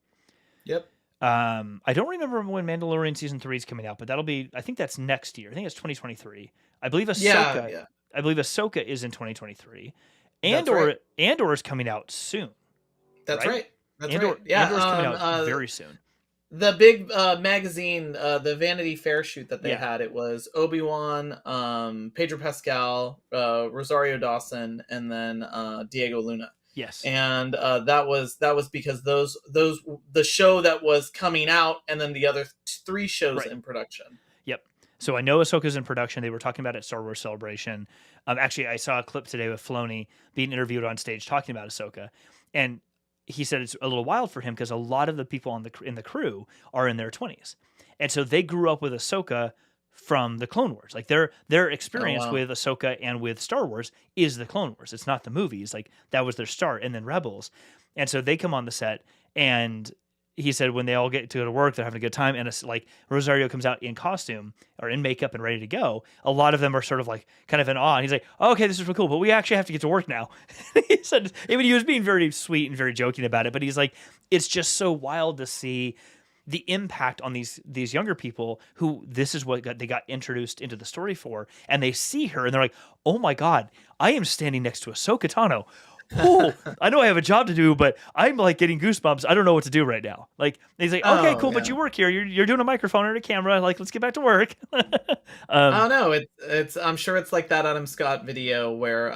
Yep. I don't remember when Mandalorian Season 3 is coming out, but I think that's next year. I think it's 2023. I believe Ahsoka. I believe Ahsoka is in 2023. Andor is coming out soon. That's right. Andor is coming out very soon. The big magazine, the Vanity Fair shoot that they had, it was Obi-Wan, Pedro Pascal, Rosario Dawson, and then Diego Luna. Yes. And that was because those the show that was coming out, and then the other 3 shows in production. Yep. So I know Ahsoka's in production. They were talking about it at Star Wars Celebration. Actually, I saw a clip today with Filoni being interviewed on stage talking about Ahsoka, and he said it's a little wild for him because a lot of the people in the crew are in their 20s, and so they grew up with Ahsoka from the Clone Wars. Like their experience with Ahsoka and with Star Wars is the Clone Wars. It's not the movies. Like that was their start, and then Rebels, and so they come on the set and. He said when they all get to go to work, they're having a good time. And it's like Rosario comes out in costume or in makeup and ready to go. A lot of them are sort of like kind of in awe. And he's like, oh, okay, this is really cool, but we actually have to get to work now. He said, I mean, he was being very sweet and very joking about it, but he's like, it's just so wild to see the impact on these younger people who this is what they got introduced into the story for. And they see her and they're like, oh my God, I am standing next to Ahsoka Tano. Oh, I know I have a job to do, but I'm like getting goosebumps. I don't know what to do right now. Like he's like, okay, cool, but you work here. You're doing a microphone and a camera. Like, let's get back to work. I don't know. It's I'm sure it's like that Adam Scott video where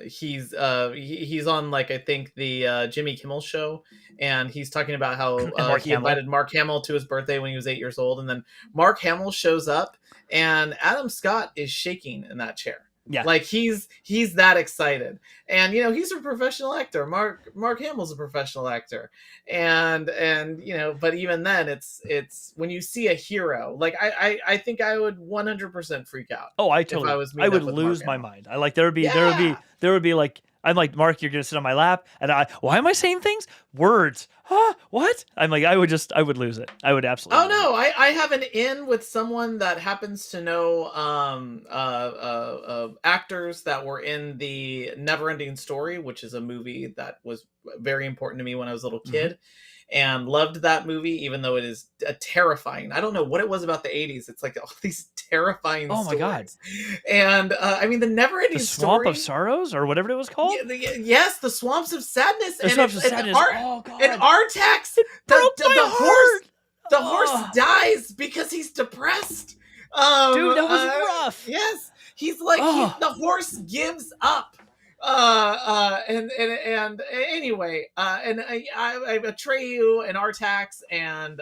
he's on like I think the Jimmy Kimmel show, and he's talking about how he invited Mark Hamill to his birthday when he was 8 years old, and then Mark Hamill shows up, and Adam Scott is shaking in that chair. Yeah, like he's that excited, and you know he's a professional actor. Mark Hamill's a professional actor, and you know, but even then, it's when you see a hero. Like I think I would 100% freak out. Oh, I would lose my mind. I like there would be like. I'm like, Mark, you're going to sit on my lap. And why am I saying things? Words. Huh? What? I'm like, I would lose it. I would absolutely. Oh, no. I have an in with someone that happens to know actors that were in the Neverending Story, which is a movie that was very important to me when I was a little kid. Mm-hmm. And loved that movie, even though it is terrifying. I don't know what it was about the 80s. It's like all these terrifying stories. Oh, my God. And, I mean, the Never-Ending Story. The Swamp of Sorrows, or whatever it was called? Yes, the Swamps of Sadness. The Swamps of Sadness. Oh, God. And Artax, the horse dies because he's depressed. Dude, that was rough. Yes. He's like, the horse gives up. And anyway, and I Atreyu and Artax and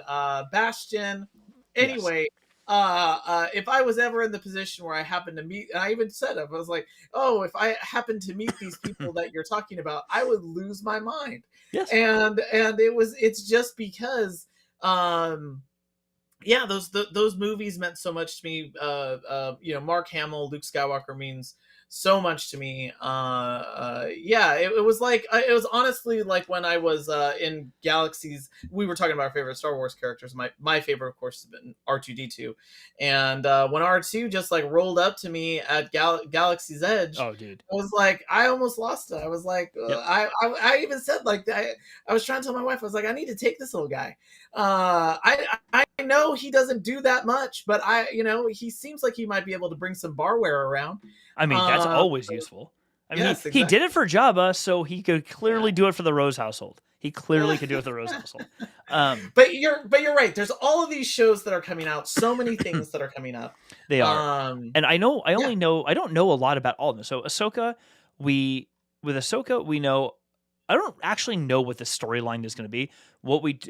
Bastion. Anyway, yes. If I was ever in the position where I happened to meet, and I even said it, I was like, oh, if I happened to meet these people that you're talking about, I would lose my mind. Yes. And it's just because, yeah, those movies meant so much to me. You know, Mark Hamill, Luke Skywalker means so much to me. Yeah, it was like it was honestly like when I was in Galaxies. We were talking about our favorite Star Wars characters. My favorite, of course, has been R2D2, and when R2 just like rolled up to me at Galaxy's Edge. Oh, dude. I was like, I almost lost it. I was like, Yep. I even said like, I was trying to tell my wife, I was like, I need to take this little guy. I know he doesn't do that much, but he seems like he might be able to bring some barware around. I mean, that's always useful. I mean, yes, he did it for Jabba, so he could clearly do it for the Rose household. He clearly could do it for the Rose household. But you're right. There's all of these shows that are coming out. So many things that are coming up. They are. And I don't know a lot about all of them. So Ahsoka, we know. I don't actually know what the storyline is going to be.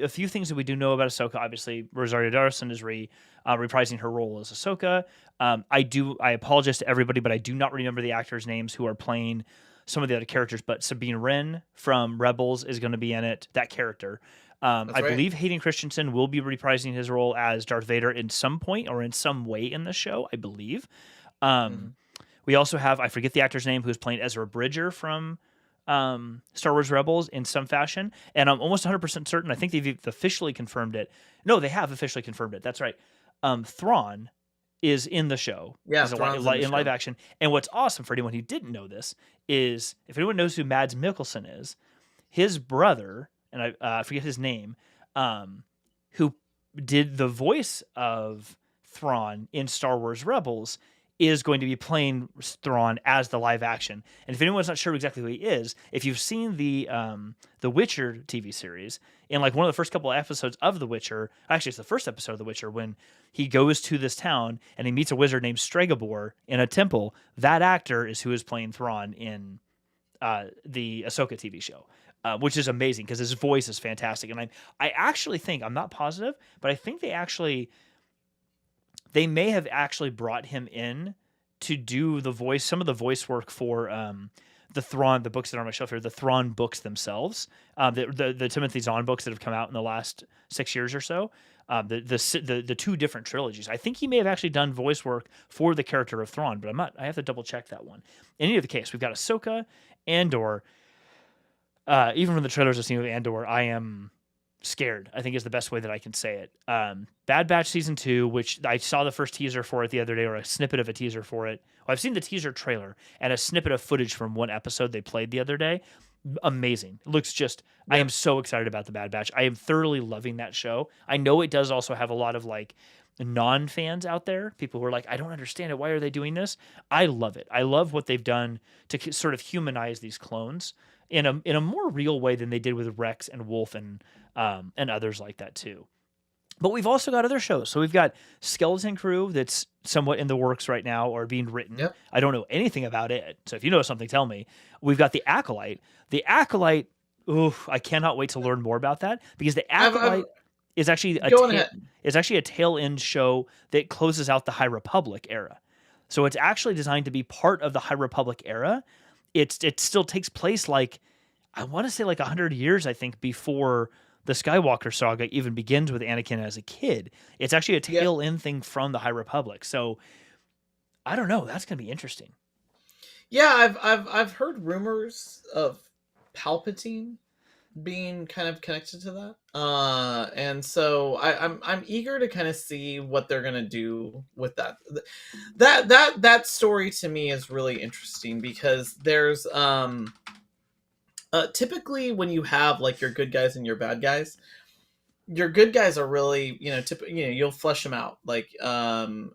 A few things that we do know about Ahsoka, obviously, Rosario Dawson is reprising her role as Ahsoka. I apologize to everybody, but I do not remember the actors' names who are playing some of the other characters. But Sabine Wren from Rebels is going to be in it. That character. I believe Hayden Christensen will be reprising his role as Darth Vader in some point or in some way in the show, I believe. We also have, I forget the actor's name, who's playing Ezra Bridger from Star Wars Rebels in some fashion. And I'm almost 100% certain, I think they've officially confirmed it. No, they have officially confirmed it. That's right. Thrawn is in the show. Yeah, in live action. And what's awesome for anyone who didn't know this is, if anyone knows who Mads Mikkelsen is, his brother, and I forget his name, who did the voice of Thrawn in Star Wars Rebels, is going to be playing Thrawn as the live action. And if anyone's not sure exactly who he is, if you've seen the Witcher TV series, in like one of the first couple of episodes of The Witcher, actually it's the first episode of The Witcher, when he goes to this town and he meets a wizard named Stregobor in a temple, that actor is who is playing Thrawn in the Ahsoka TV show. Which is amazing because his voice is fantastic. And I actually think, I'm not positive, but I think they may have actually brought him in to do some of the voice work for the Thrawn, the books that are on my shelf here, the Thrawn books themselves, the Timothy Zahn books that have come out in the last 6 years or so, the two different trilogies. I think he may have actually done voice work for the character of Thrawn, but I have to double check that one. In any of the case, we've got Ahsoka, Andor. Even from the trailers I've seen of Andor, I am scared, I think is the best way that I can say it. Bad Batch Season 2, which I saw the first teaser for it the other day, or a snippet of a teaser for it. Well, I've seen the teaser trailer and a snippet of footage from one episode they played the other day. Amazing. It looks just, yeah. I am so excited about the Bad Batch. I am thoroughly loving that show. I know it does also have a lot of like non-fans out there, people who are like, I don't understand it. Why are they doing this? I love it. I love what they've done to sort of humanize these clones in a more real way than they did with Rex and Wolf and others like that too. But we've also got other shows. So we've got Skeleton Crew that's somewhat in the works right now or being written. Yep. I don't know anything about it. So if you know something, tell me. We've got The Acolyte. The Acolyte, I cannot wait to learn more about that, because The Acolyte is actually a tail end show that closes out the High Republic era. So it's actually designed to be part of the High Republic era. It still takes place like, I want to say like 100 years, I think, before the Skywalker saga even begins with Anakin as a kid. It's actually a tail end thing from the High Republic. So I don't know. That's going to be interesting. Yeah, I've heard rumors of Palpatine being kind of connected to that. And so I'm eager to kind of see what they're going to do with that. That story to me is really interesting, because there's typically when you have like your good guys and your bad guys, your good guys are really, you'll flesh them out, like and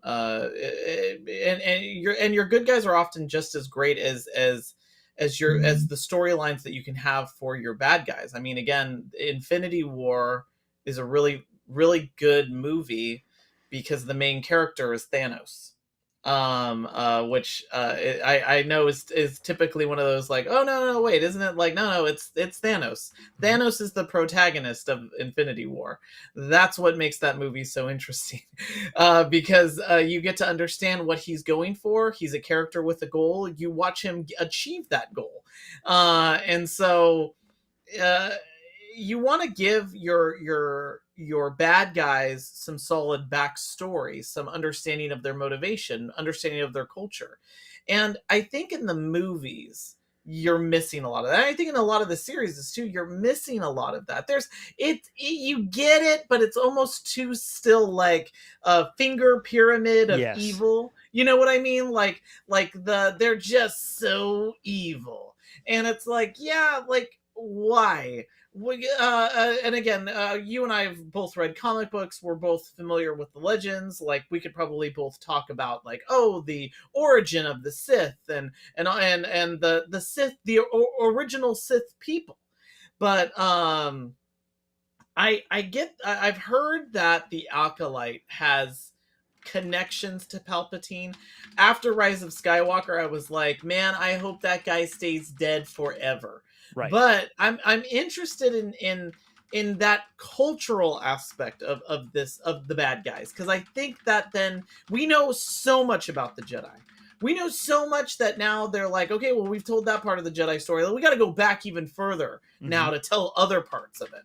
your good guys are often just as great as the storylines that you can have for your bad guys. I mean, again, Infinity War is a really, really good movie because the main character is Thanos. Which I know is typically one of those like, oh no, wait, isn't it like, no, it's Thanos. Thanos is the protagonist of Infinity War. That's what makes that movie so interesting, because you get to understand what he's going for. He's a character with a goal. You watch him achieve that goal, and so you want to give your bad guys some solid backstory, some understanding of their motivation, understanding of their culture. And I think in the movies, you're missing a lot of that. I think in a lot of the series too, you're missing a lot of that. You get it, but it's almost too still like a finger pyramid of evil. You know what I mean? Like they're just so evil. And it's like, yeah, like why? And again, you and I have both read comic books. We're both familiar with the legends. Like we could probably both talk about like, oh, the origin of the Sith and the Sith, the original Sith people. But I've heard that the Acolyte has connections to Palpatine. After Rise of Skywalker, I was like, man, I hope that guy stays dead forever. Right. But I'm interested in that cultural aspect of the bad guys, because I think that then we know so much about the Jedi. We know so much that now they're like, okay, well, we've told that part of the Jedi story. We got to go back even further now to tell other parts of it.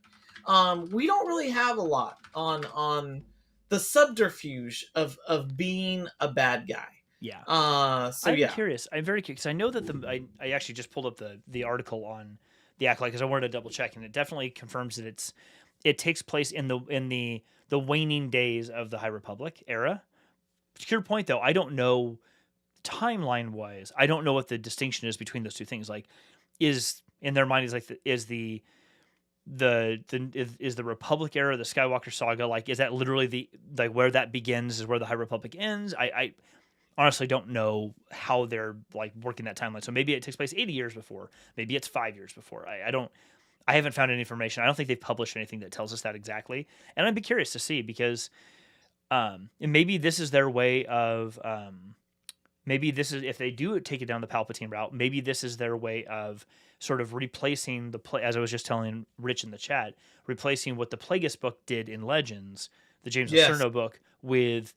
We don't really have a lot on the subterfuge of being a bad guy. Yeah. I'm curious. I'm very curious because I know that I actually just pulled up the article on the Acolyte because I wanted to double check, and it definitely confirms that it takes place in the waning days of the High Republic era. To your point, though, I don't know timeline wise. I don't know what the distinction is between those two things. Like, is in their mind is the Republic era, the Skywalker saga, like is that literally where that begins is where the High Republic ends? I honestly don't know how they're like working that timeline. So maybe it takes place 80 years before, maybe it's 5 years before. I haven't found any information. I don't think they've published anything that tells us that exactly. And I'd be curious to see because and maybe this is their way of maybe this is, if they do take it down the Palpatine route, maybe this is their way of sort of replacing as I was just telling Rich in the chat, replacing what the Plagueis book did in Legends, the James Cerno book, with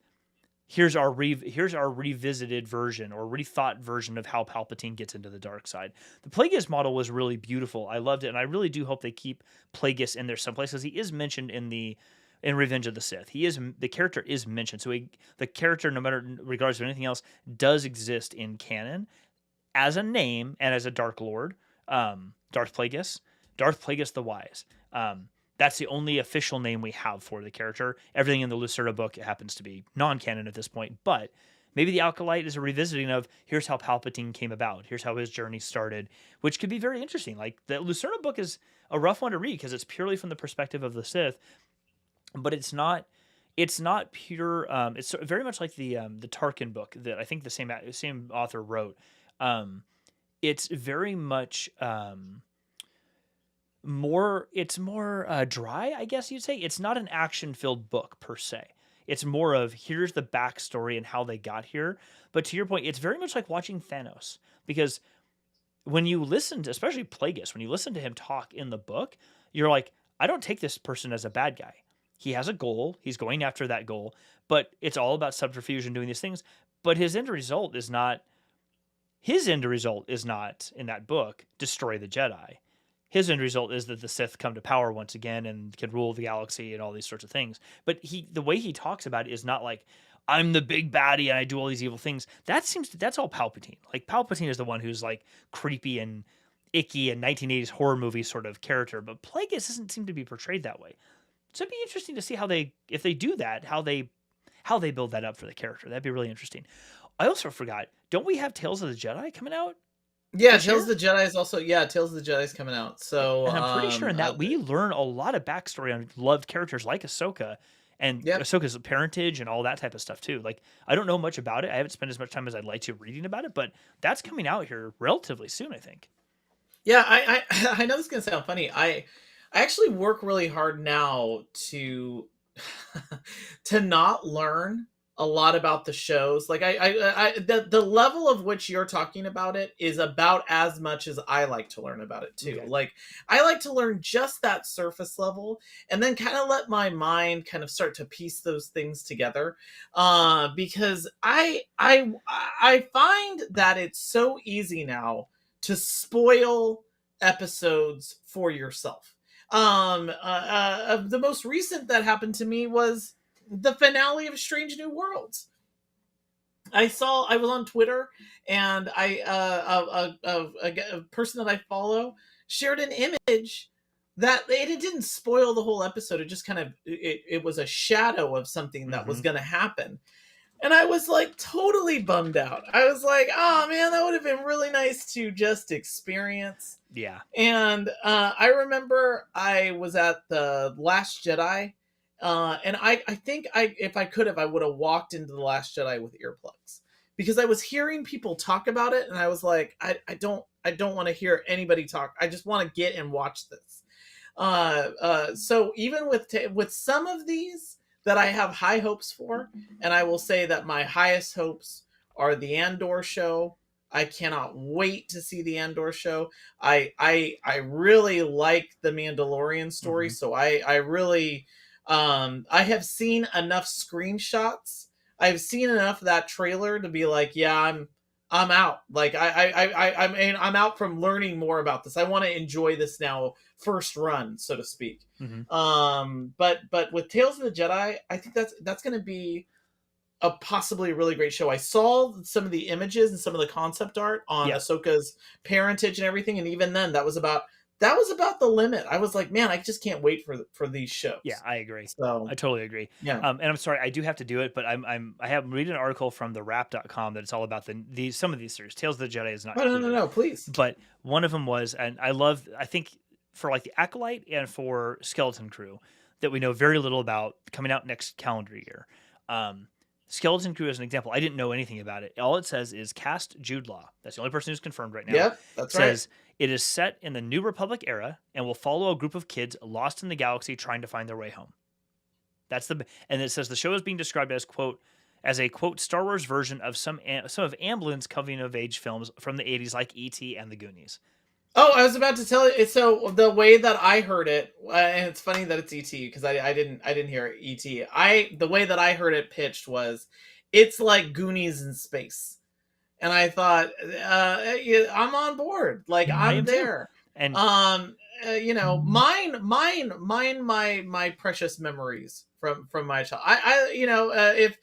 here's our revisited version or rethought version of how Palpatine gets into the dark side. The Plagueis model was really beautiful. I loved it, and I really do hope they keep Plagueis in there someplace because he is mentioned in Revenge of the Sith. The character is mentioned, so the character, no matter regardless of anything else, does exist in canon as a name and as a Dark Lord. Darth Plagueis the Wise. That's the only official name we have for the character. Everything in the Lucerna book happens to be non-canon at this point, but maybe the Acolyte is a revisiting of here's how Palpatine came about. Here's how his journey started, which could be very interesting. Like the Lucerna book is a rough one to read because it's purely from the perspective of the Sith, but it's not pure. It's very much like the Tarkin book that I think the same author wrote. It's very much more dry, I guess you'd say. It's not an action-filled book per se. It's more of here's the backstory and how they got here. But to your point, it's very much like watching Thanos, because when you listen to, especially Plagueis, when you listen to him talk in the book, you're like, I don't take this person as a bad guy. He has a goal. He's going after that goal, but it's all about subterfuge and doing these things. But his end result is not in that book, destroy the Jedi. His end result is that the Sith come to power once again and can rule the galaxy and all these sorts of things. But the way he talks about it is not like, I'm the big baddie and I do all these evil things. That's all Palpatine. Like Palpatine is the one who's like creepy and icky and 1980s horror movie sort of character. But Plagueis doesn't seem to be portrayed that way. So it'd be interesting to see if they do that, how they build that up for the character. That'd be really interesting. I also forgot, don't we have Tales of the Jedi coming out? Yeah, Tales of the Jedi is also Tales of the Jedi is coming out. So and I'm pretty sure in that we learn a lot of backstory on loved characters like Ahsoka and Ahsoka's parentage and all that type of stuff too. Like I don't know much about it. I haven't spent as much time as I'd like to reading about it, but that's coming out here relatively soon, I think. Yeah, I know this is gonna sound funny. I actually work really hard now to not learn a lot about the shows. Like the level of which you're talking about it is about as much as I like to learn about it too. Okay. Like I like to learn just that surface level and then kind of let my mind kind of start to piece those things together. Because I find that it's so easy now to spoil episodes for yourself. The most recent that happened to me was the finale of Strange New Worlds. I was on Twitter, and a person that I follow shared an image that it didn't spoil the whole episode. It just kind of it was a shadow of something that was going to happen. And I was like totally bummed out. I was like, oh man, that would have been really nice to just experience. Yeah. And I remember I was at the Last Jedi, and I think if I could have, I would have walked into the Last Jedi with earplugs, because I was hearing people talk about it, and I was like, I don't want to hear anybody talk. I just want to get and watch this. So even with some of these that I have high hopes for, and I will say that my highest hopes are the Andor show. I cannot wait to see the Andor show. I really like the Mandalorian story, so I really I have seen enough screenshots. I've seen enough of that trailer to be like, yeah, I'm out. Like I'm out from learning more about this. I want to enjoy this now, first run, so to speak. But with Tales of the Jedi, I think that's going to be a possibly really great show. I saw some of the images and some of the concept art on Ahsoka's parentage and everything, and even then, that was about the limit. I was like, man, I just can't wait for these shows. Yeah, I agree. So I totally agree. Yeah. And I'm sorry, I do have to do it, but I have read an article from the Wrap.com that it's all about some of these series. Tales of the Jedi is not. No, please. But one of them was, and I think for like the Acolyte and for Skeleton Crew, that we know very little about, coming out next calendar year. Skeleton Crew, as an example, I didn't know anything about it. All it says is cast Jude Law. That's the only person who's confirmed right now. Yeah, that's right. It says it is set in the New Republic era and will follow a group of kids lost in the galaxy trying to find their way home. And it says the show is being described as a Star Wars version of some of Amblin's coming of age films from the 80s, like E.T. and The Goonies. Oh, I was about to tell you. So the way that I heard it, and it's funny that it's ET, because I didn't hear ET. The way that I heard it pitched was, it's like Goonies in space, and I thought, I'm on board. Like, I'm there. Too. And my precious memories from my child. If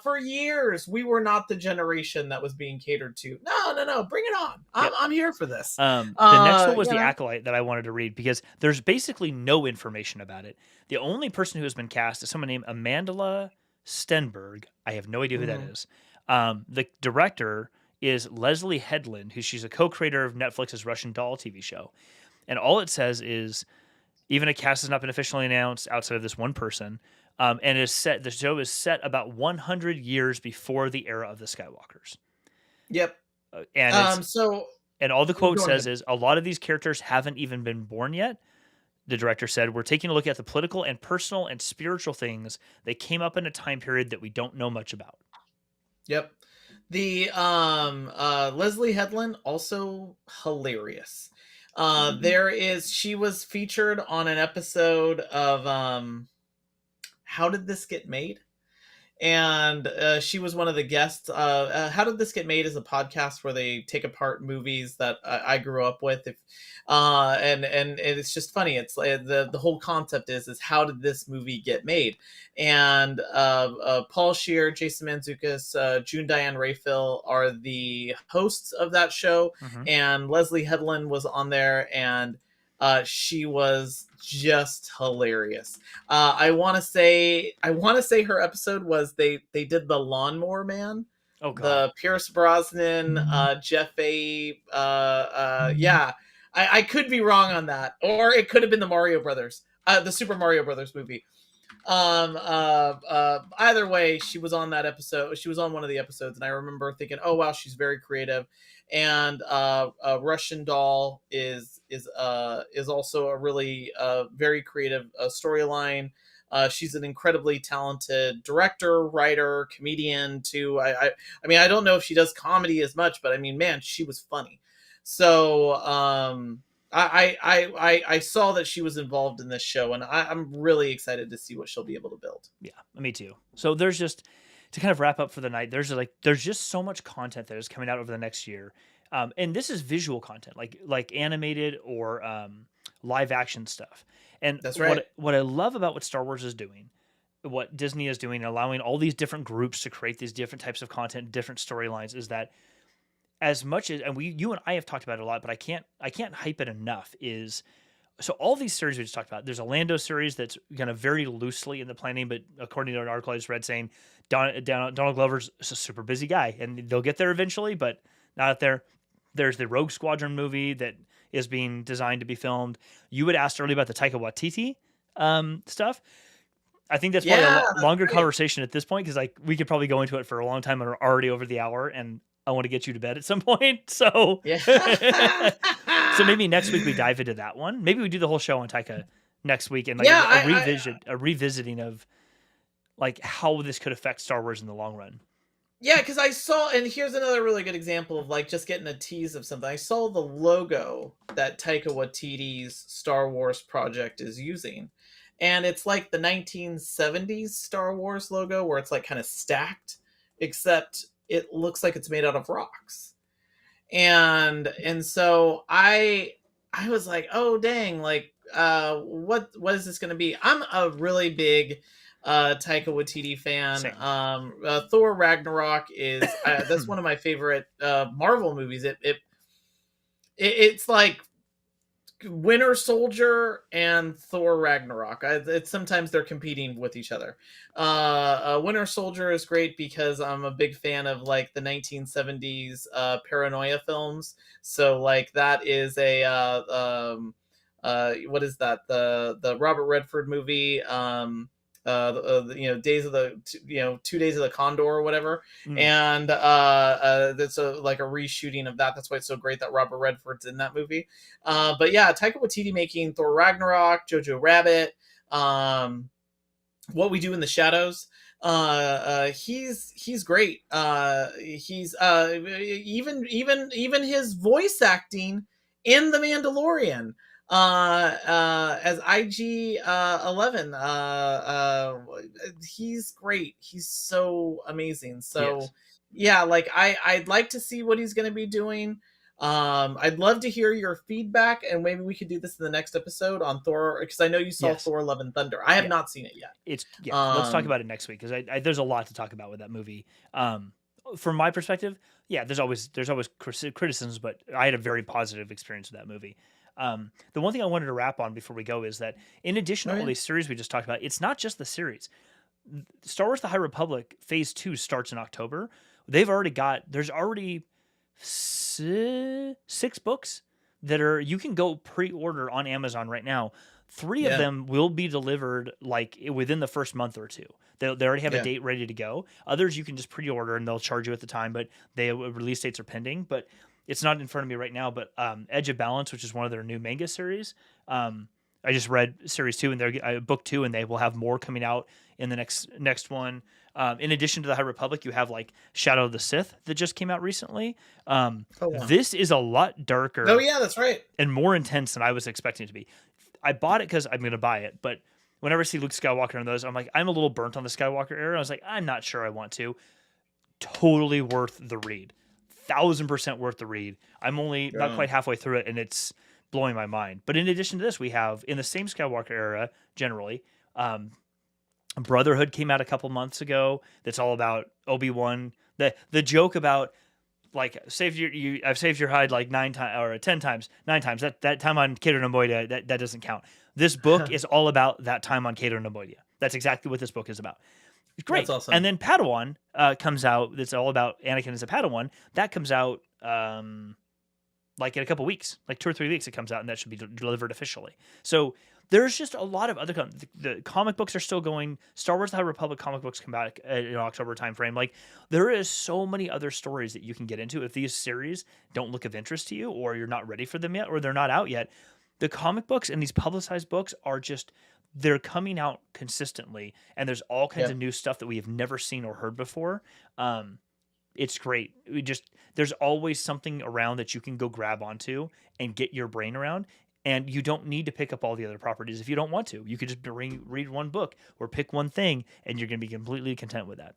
for years we were not the generation that was being catered to. No, bring it on. I'm here for this. The next one was the Acolyte that I wanted to read, because there's basically no information about it. The only person who has been cast is someone named Amandla Stenberg. I have no idea who that is. The director is Leslie Headland, she's a co-creator of Netflix's Russian Doll TV show. And all it says is, even a cast has not been officially announced outside of this one person. And the show is set about 100 years before the era of the Skywalkers. Yep. And all the quote says is, a lot of these characters haven't even been born yet. The director said, we're taking a look at the political and personal and spiritual things that came up in a time period that we don't know much about. Yep. The Leslie Headland, also hilarious. She was featured on an episode of How Did This Get Made? And she was one of the guests. How Did This Get Made is a podcast where they take apart movies that I grew up with. And it's just funny. It's like the whole concept is how did this movie get made? And Paul Scheer, Jason Mantzoukas, June Diane Raphael are the hosts of that show. And Leslie Headland was on there, and she was just hilarious. I want to say her episode was they did the Lawnmower Man. Oh God. The Pierce Brosnan, Jeff A. Yeah, I could be wrong on that, or it could have been the Mario Brothers, the Super Mario Brothers movie. Either way, she was on that episode. She was on one of the episodes, and I remember thinking, oh wow, she's very creative. And Russian Doll is also a really very creative storyline. She's an incredibly talented director, writer, comedian too. I mean, I don't know if she does comedy as much, but I mean, man, she was funny. So I saw that she was involved in this show, and I'm really excited to see what she'll be able to build. Yeah, me too. So there's just, to kind of wrap up for the night, there's just so much content that is coming out over the next year. And this is visual content, like animated or live action stuff. And That's right. What I love about what Star Wars is doing, what Disney is doing, allowing all these different groups to create these different types of content, different storylines, is that as much as, and you and I have talked about it a lot, but I can't hype it enough, is so all these series we just talked about. There's a Lando series that's kind of very loosely in the planning, but according to an article I just read saying Donald Glover's a super busy guy, and they'll get there eventually, but not out there. There's the Rogue Squadron movie that is being designed to be filmed. You had asked earlier about the Taika Waititi stuff. I think that's probably a longer conversation at this point, because like we could probably go into it for a long time and we're already over the hour, and I want to get you to bed at some point. So, so maybe next week we dive into that one. Maybe we do the whole show on Taika next week, and like a revisiting of like how this could affect Star Wars in the long run. Yeah, because I saw, and here's another really good example of like just getting a tease of something. I saw the logo that Taika Waititi's Star Wars project is using, and it's like the 1970s Star Wars logo where it's like kind of stacked, except it looks like it's made out of rocks. And so I was like, oh dang, like what is this going to be? I'm a really big Taika Waititi fan. Thor Ragnarok is that's one of my favorite Marvel movies. It's like Winter Soldier and Thor Ragnarok. It's sometimes they're competing with each other. Winter Soldier is great because I'm a big fan of like the 1970s paranoia films. So like that is a what is that, the Robert Redford movie, Days of the 2 Days of the Condor or whatever. And that's like a reshooting of that. That's why it's so great that Robert Redford's in that movie. But yeah, Taika Waititi making Thor Ragnarok, Jojo Rabbit, What We Do in the Shadows. He's great. He's even his voice acting in The Mandalorian as IG-11. He's great. He's so amazing. So yeah, like I'd like to see what he's going to be doing. I'd love to hear your feedback, and maybe we could do this in the next episode on Thor, because I know you saw Thor: Love and Thunder. I have not seen it yet. Let's talk about it next week, because there's a lot to talk about with that movie. From my perspective, there's always criticisms, but I had a very positive experience with that movie. The one thing I wanted to wrap on before we go is that in addition to all these series we just talked about, it's not just the series. Star Wars: The High Republic Phase 2 starts in October. There's already 6 books that you can go pre-order on Amazon right now. 3 of them will be delivered like within the first month or two. They already have a date ready to go. Others you can just pre-order and they'll charge you at the time, but release dates are pending. But it's not in front of me right now, but Edge of Balance, which is one of their new manga series. I just read series 2 and they're book 2, and they will have more coming out in the next one. In addition to the High Republic, you have like Shadow of the Sith that just came out recently. This is a lot darker. Oh yeah, that's right. And more intense than I was expecting it to be. I bought it because I'm going to buy it, but whenever I see Luke Skywalker in those, I'm like, I'm a little burnt on the Skywalker era. I was like, I'm not sure I want to. Totally worth the read. 1,000% worth the read. I'm only not quite halfway through it, and it's blowing my mind. But in addition to this, we have in the same Skywalker era, generally, Brotherhood came out a couple months ago. That's all about Obi-Wan. The joke about like I've saved your hide like 9 times or 10 times, 9 times. That time on Cato Nemoidia, that doesn't count. This book is all about that time on Cato Nemoidia. That's exactly what this book is about. It's great. That's awesome. And then Padawan comes out. That's all about Anakin as a Padawan. That comes out like in a couple weeks, like 2 or 3 weeks. It comes out, and that should be delivered officially. So there's just a lot of other the comic books are still going. Star Wars: The High Republic comic books come back in October timeframe. Like there is so many other stories that you can get into if these series don't look of interest to you, or you're not ready for them yet, or they're not out yet. The comic books and these publicized books are just they're coming out consistently, and there's all kinds of new stuff that we have never seen or heard before. It's great. There's always something around that you can go grab onto and get your brain around. And you don't need to pick up all the other properties if you don't want to. You could just read one book or pick one thing, and you're going to be completely content with that.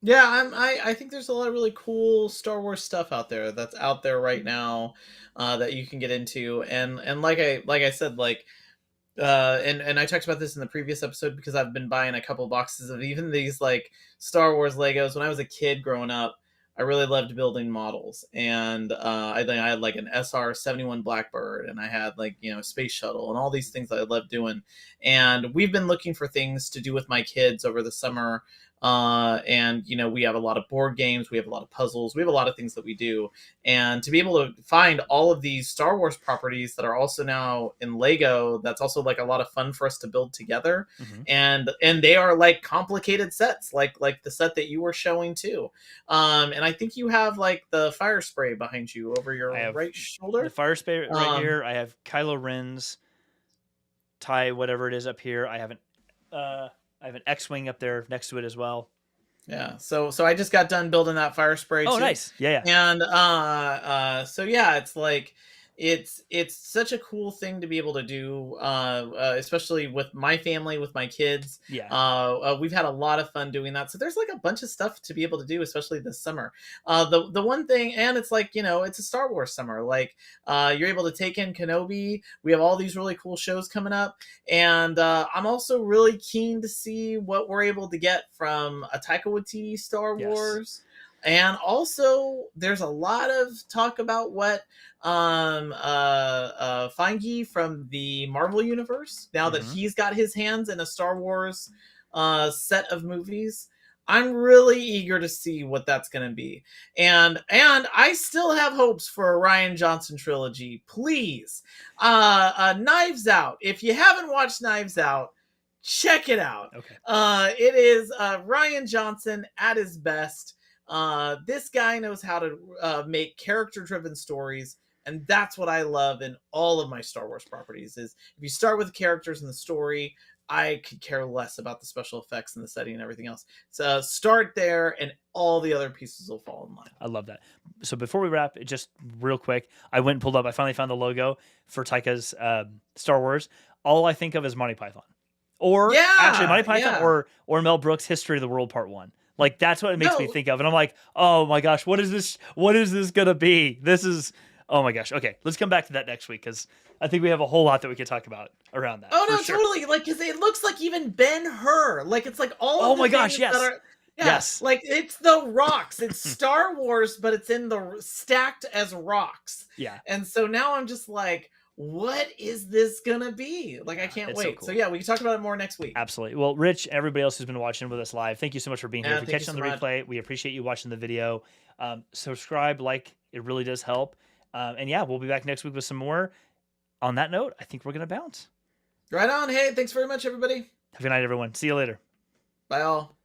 Yeah, I think there's a lot of really cool Star Wars stuff out there that's out there right now, that you can get into, and like I said, like and I talked about this in the previous episode because I've been buying a couple boxes of even these like Star Wars Legos. When I was a kid growing up, I really loved building models, and I think I had like an SR-71 Blackbird, and I had like space shuttle, and all these things that I loved doing. And we've been looking for things to do with my kids over the summer. And we have a lot of board games, we have a lot of puzzles, we have a lot of things that we do, and to be able to find all of these Star Wars properties that are also now in Lego, that's also like a lot of fun for us to build together. Mm-hmm. And they are like complicated sets, like the set that you were showing too. And I think you have like the fire spray behind you over your right shoulder. The fire spray right here. I have Kylo Ren's tie, whatever it is, up here. I have an X-wing up there next to it as well. Yeah, so I just got done building that fire spray. Oh, too. Nice. Yeah. And so yeah, it's like it's such a cool thing to be able to do, especially with my family, with my kids. Yeah. We've had a lot of fun doing that. So there's like a bunch of stuff to be able to do, especially this summer. The one thing, and it's like it's a Star Wars summer. Like you're able to take in Kenobi. We have all these really cool shows coming up, and I'm also really keen to see what we're able to get from a Taika Waititi Star Wars. And also, there's a lot of talk about what Feige from the Marvel Universe, now that he's got his hands in a Star Wars set of movies. I'm really eager to see what that's going to be. And I still have hopes for a Rian Johnson trilogy. Please. Knives Out. If you haven't watched Knives Out, check it out. Okay. It is Rian Johnson at his best. This guy knows how to make character-driven stories, and that's what I love in all of my Star Wars properties. Is if you start with the characters and the story, I could care less about the special effects and the setting and everything else. So start there, and all the other pieces will fall in line. I love that. So before we wrap, just real quick, I went and pulled up. I finally found the logo for Taika's Star Wars. All I think of is Monty Python, or actually Monty Python, or Mel Brooks' History of the World Part 1. Like that's what it makes me think of, and I'm like, oh my gosh, what is this? What is this gonna be? This is, oh my gosh. Okay, let's come back to that next week because I think we have a whole lot that we could talk about around that. Oh no, totally. Like because it looks like even Ben-Hur. Like it's like all. Oh my gosh, yes. Yes, like it's the rocks. It's Star Wars, but it's in the stacked as rocks. Yeah, and so now I'm just like, what is this gonna be? Like, I can't wait. So yeah, we can talk about it more next week. Absolutely. Well, Rich, everybody else who's been watching with us live, thank you so much for being here. If you're catching on the replay, we appreciate you watching the video. Subscribe, like, it really does help. And yeah, we'll be back next week with some more. On that note, I think we're gonna bounce. Right on. Hey, thanks very much, everybody. Have a good night, everyone. See you later. Bye all.